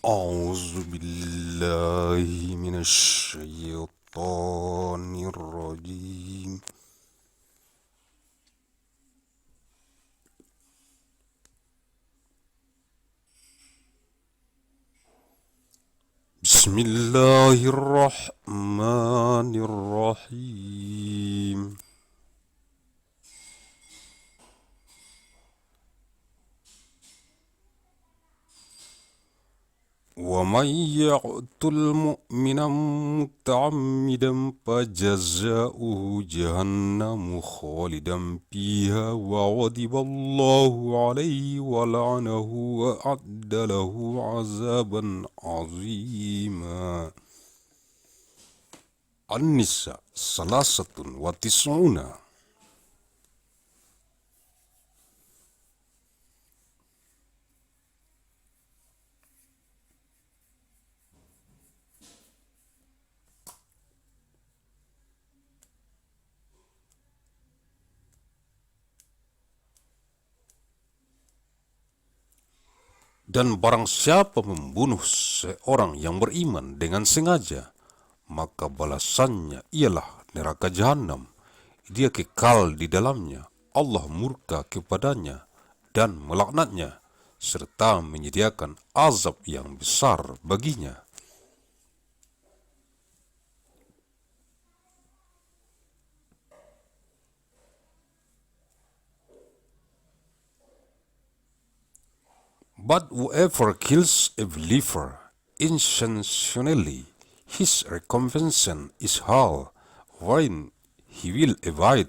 أعوذ بالله من الشيطان الرجيم. بسم الله الرحمن الرحيم. ومن يقتل مؤمنا متعمدا فجزاؤه جهنم خالدا فيها وغضب الله عليه ولعنه وأعد له عذابا عظيما. النساء 93. Dan barang siapa membunuh seorang yang beriman dengan sengaja, maka balasannya ialah neraka jahanam. Dia kekal di dalamnya. Allah murka kepadanya dan melaknatnya, serta menyediakan azab yang besar baginya. But whoever kills a believer intentionally, his recompense is hell, wherein he will abide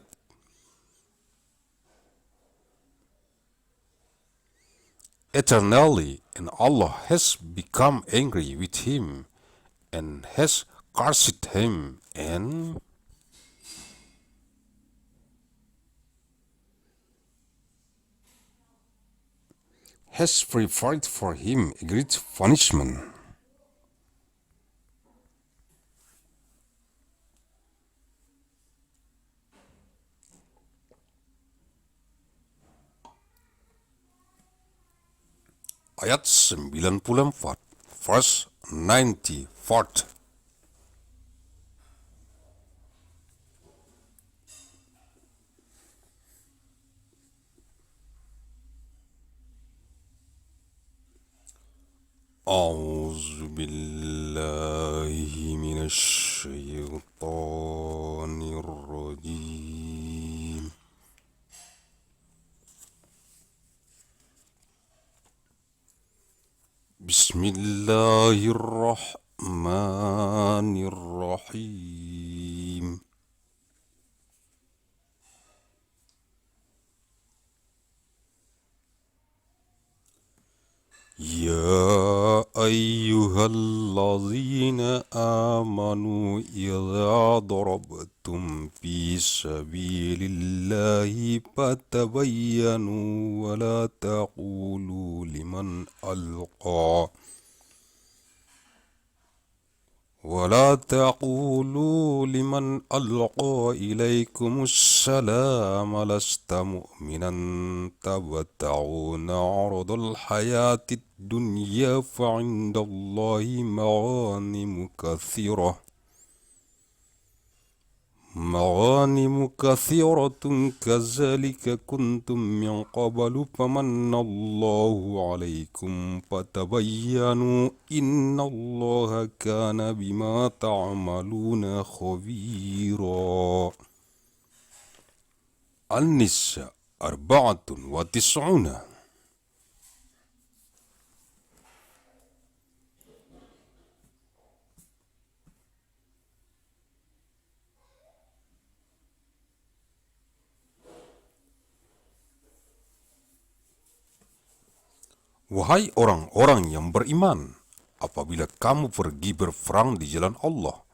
eternally, and Allah has become angry with him and has cursed him, and has prepared for him a great punishment. Ayat 94, verse 94. أعوذ بالله من الشيطان الرجيم. بسم الله الرحمن الرحيم. يا أيها الذين آمنوا إذا ضربتم في سبيل الله فتبينوا ولا تقولوا لمن ألقى إليكم السلام لست مؤمنا تبتغون عرض الحياة الدنيا فعند الله مغانم كثيرة كذلك كنتم من قبل فمن الله عليكم فتبينوا إن الله كان بما تعملون خبيرا. النساء 94. Wahai orang-orang yang beriman, apabila kamu pergi berperang di jalan Allah,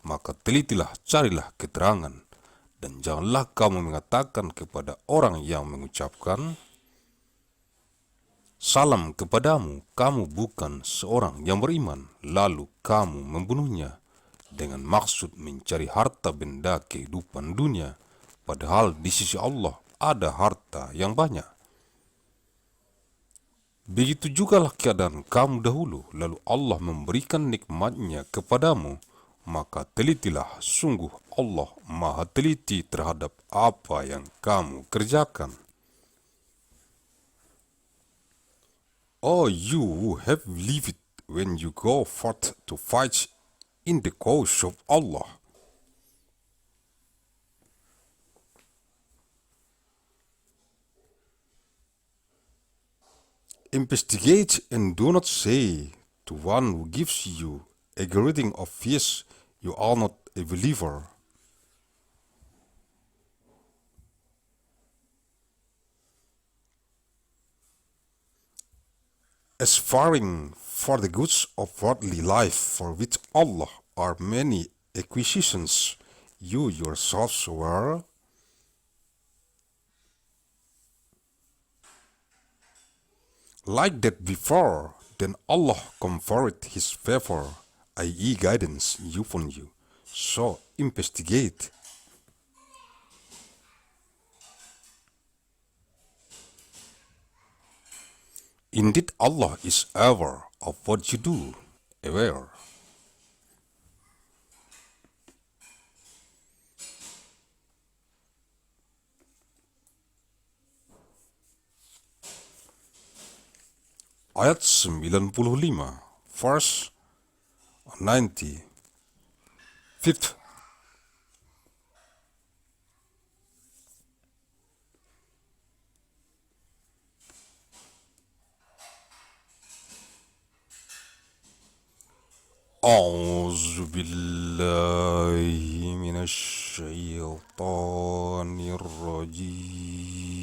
maka telitilah, carilah keterangan, dan janganlah kamu mengatakan kepada orang yang mengucapkan salam kepadamu, kamu bukan seorang yang beriman, lalu kamu membunuhnya dengan maksud mencari harta benda kehidupan dunia, padahal di sisi Allah ada harta yang banyak. Begitu jugalah keadaan kamu dahulu, lalu Allah memberikan nikmatnya kepadamu, maka telitilah, sungguh Allah maha teliti terhadap apa yang kamu kerjakan. Oh, you who have believed, when you go forth to fight in the cause of Allah, investigate and do not say to one who gives you a greeting of peace, you are not a believer. Aspiring for the goods of worldly life, for which Allah are many acquisitions, you yourselves were like that before, then Allah conferred His favor, i.e. guidance, upon you. So investigate. Indeed, Allah is aware of what you do, aware. Ayat 95, verse 95. أعوذ بالله من الشيطان الرجيم.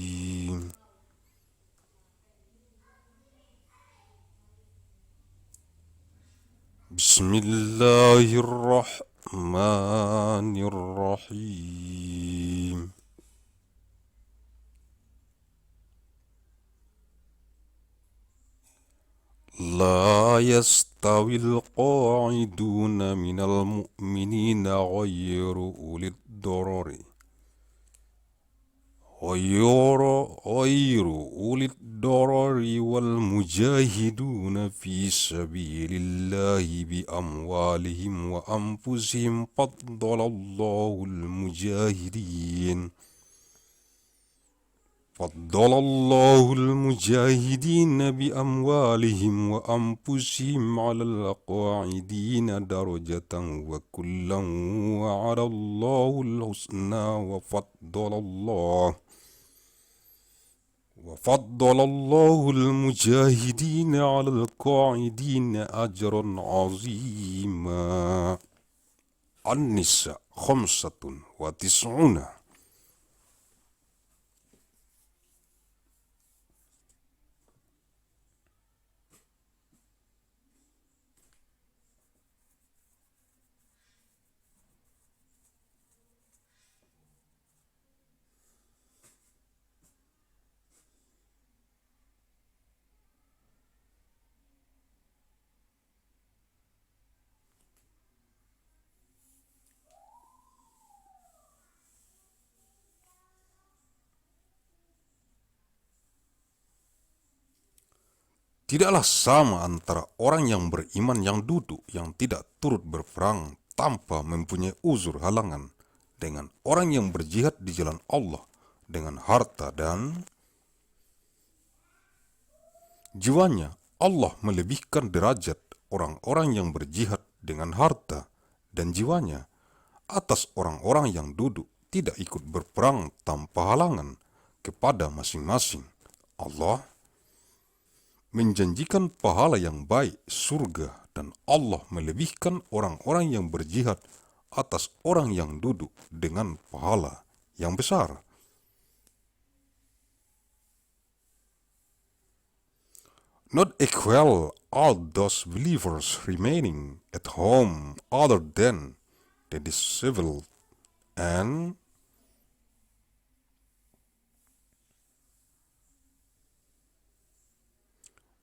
بسم الله الرحمن الرحيم. لا يستوي القاعدون من المؤمنين غير أولي الضرر والمجاهدون في سبيل الله بأموالهم وأنفسهم فضل الله المجاهدين بأموالهم وأنفسهم على القاعدين درجة وكلا وعد الله الحسنى وفضل الله المجاهدين على القاعدين أجرا عظيما. النساء 95. Tidaklah sama antara orang yang beriman yang duduk yang tidak turut berperang tanpa mempunyai uzur halangan dengan orang yang berjihad di jalan Allah dengan harta dan jiwanya. Allah melebihkan derajat orang-orang yang berjihad dengan harta dan jiwanya atas orang-orang yang duduk tidak ikut berperang tanpa halangan kepada masing-masing. Allah menjanjikan pahala yang baik, surga, dan Allah melebihkan orang-orang yang berjihad atas orang yang duduk dengan pahala yang besar. Not equal are those believers remaining at home other than the disabled and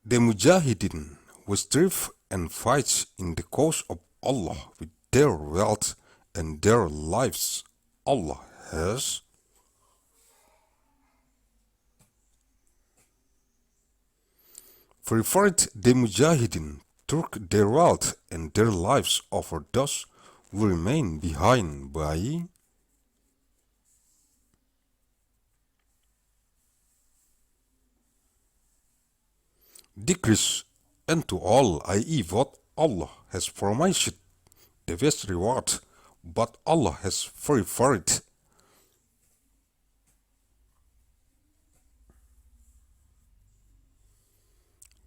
the mujahideen who strive and fight in the cause of Allah with their wealth and their lives. Allah has preferred the mujahideen took their wealth and their lives over those who remain behind by decrease, and to all, i.e. what Allah has promised the best reward, but Allah has preferred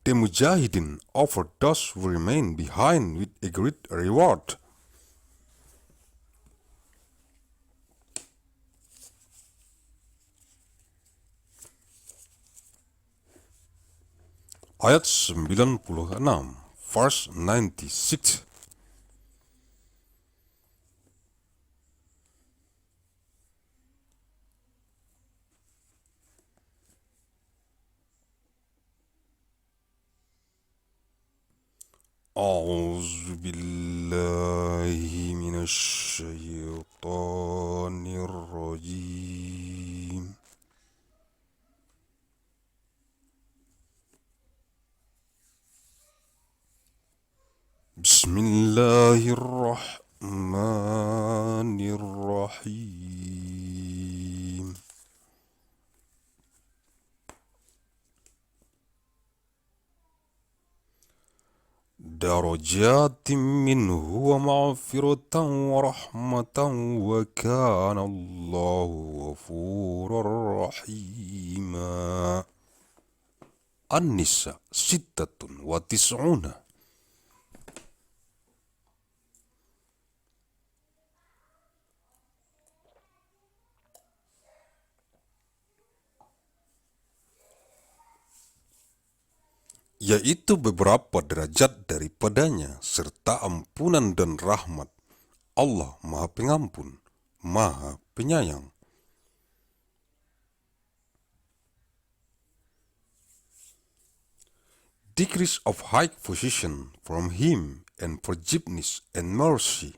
the mujahideen over those who remain behind with a great reward. Ayat 96, verse 96. أعوذ بالله من الشيطان الرجيم. بسم الله الرحمن الرحيم. درجات منه ومغفرة ورحمة وكان الله غفورا رحيما. النساء 96. Yaitu beberapa derajat daripadanya serta ampunan dan rahmat. Allah Maha Pengampun, Maha Penyayang. decrease of high position from him and forgiveness and mercy.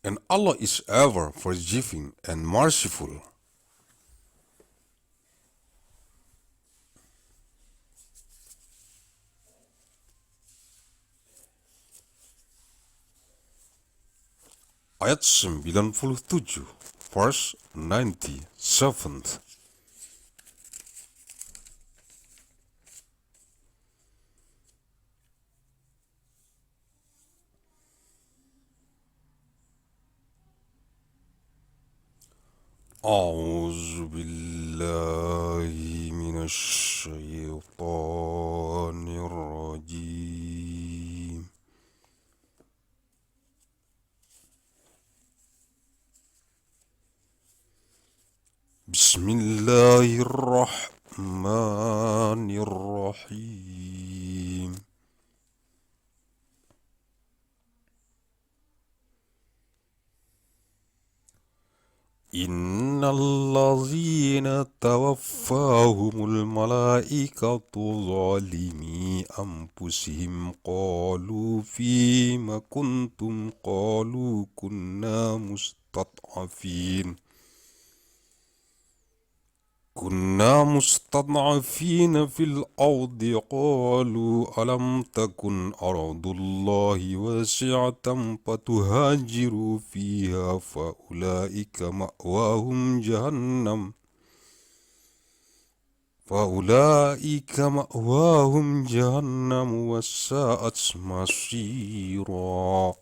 And Allah is ever forgiving and merciful. Ayat 97, verse 97. أعوذ بالله من الشيطان الرجيم. بسم الله الرحمن الرحيم. إن الذين توفاهم الملائكة ظالمي أنفسهم قالوا فيم كنتم قالوا كنا مستضعفين في الأرض قالوا ألم تكن أرض الله واسعة فتهاجروا فيها فأولئك مأواهم جهنم وساءت مصيرا.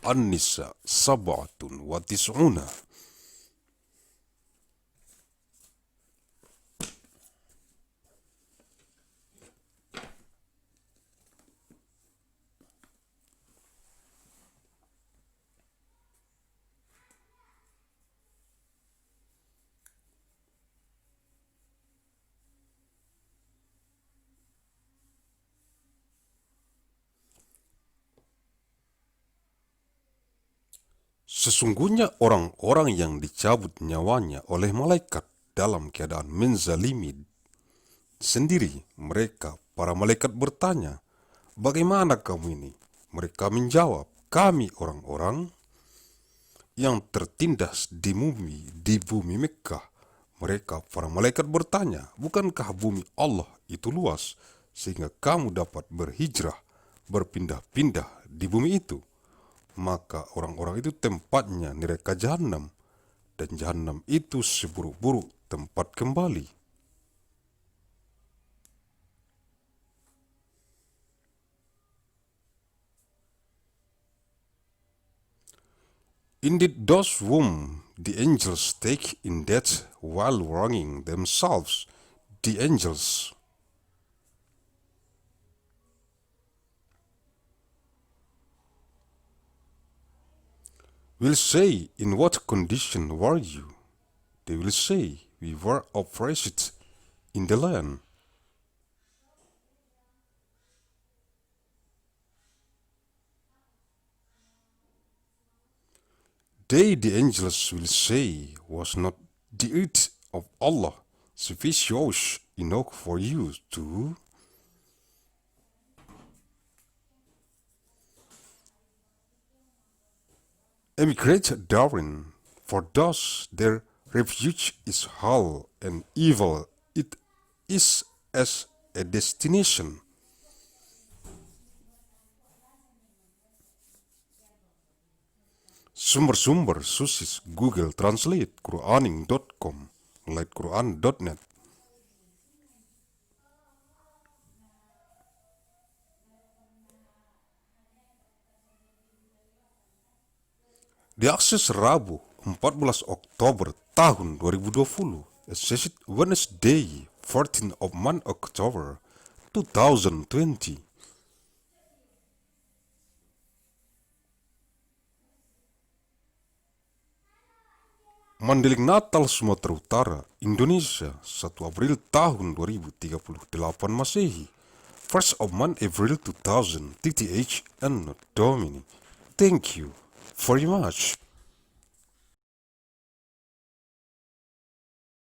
النساء 97. Sesungguhnya orang-orang yang dicabut nyawanya oleh malaikat dalam keadaan menzalimi sendiri, mereka, para malaikat bertanya, bagaimana kamu ini? Mereka menjawab, kami orang-orang yang tertindas di bumi Mekah. Mereka, para malaikat bertanya, bukankah bumi Allah itu luas, sehingga kamu dapat berhijrah, berpindah-pindah di bumi itu? Maka orang-orang itu tempatnya neraka jahanam, dan jahanam itu seburuk-buruk tempat kembali. Indeed, those whom the angels take in death while wronging themselves, the angels will say, in what condition were you? They will say, we were oppressed in the land. They, the angels, will say, was not the earth of Allah sufficient enough for you to emigrate therein? For thus their refuge is hell, and evil it is as a destination. Sumber-sumber Susis Google Translate Quraning.com, lightquran.net. Diakses Rabu 14 Oktober tahun 2020, session Wednesday 14 of month October 2020. Mandailing Natal Sumatera Utara, Indonesia, 1 April tahun 2038 Masehi, 1st of month April 2000, TTH, ANNO, DOMINI. Thank you very much.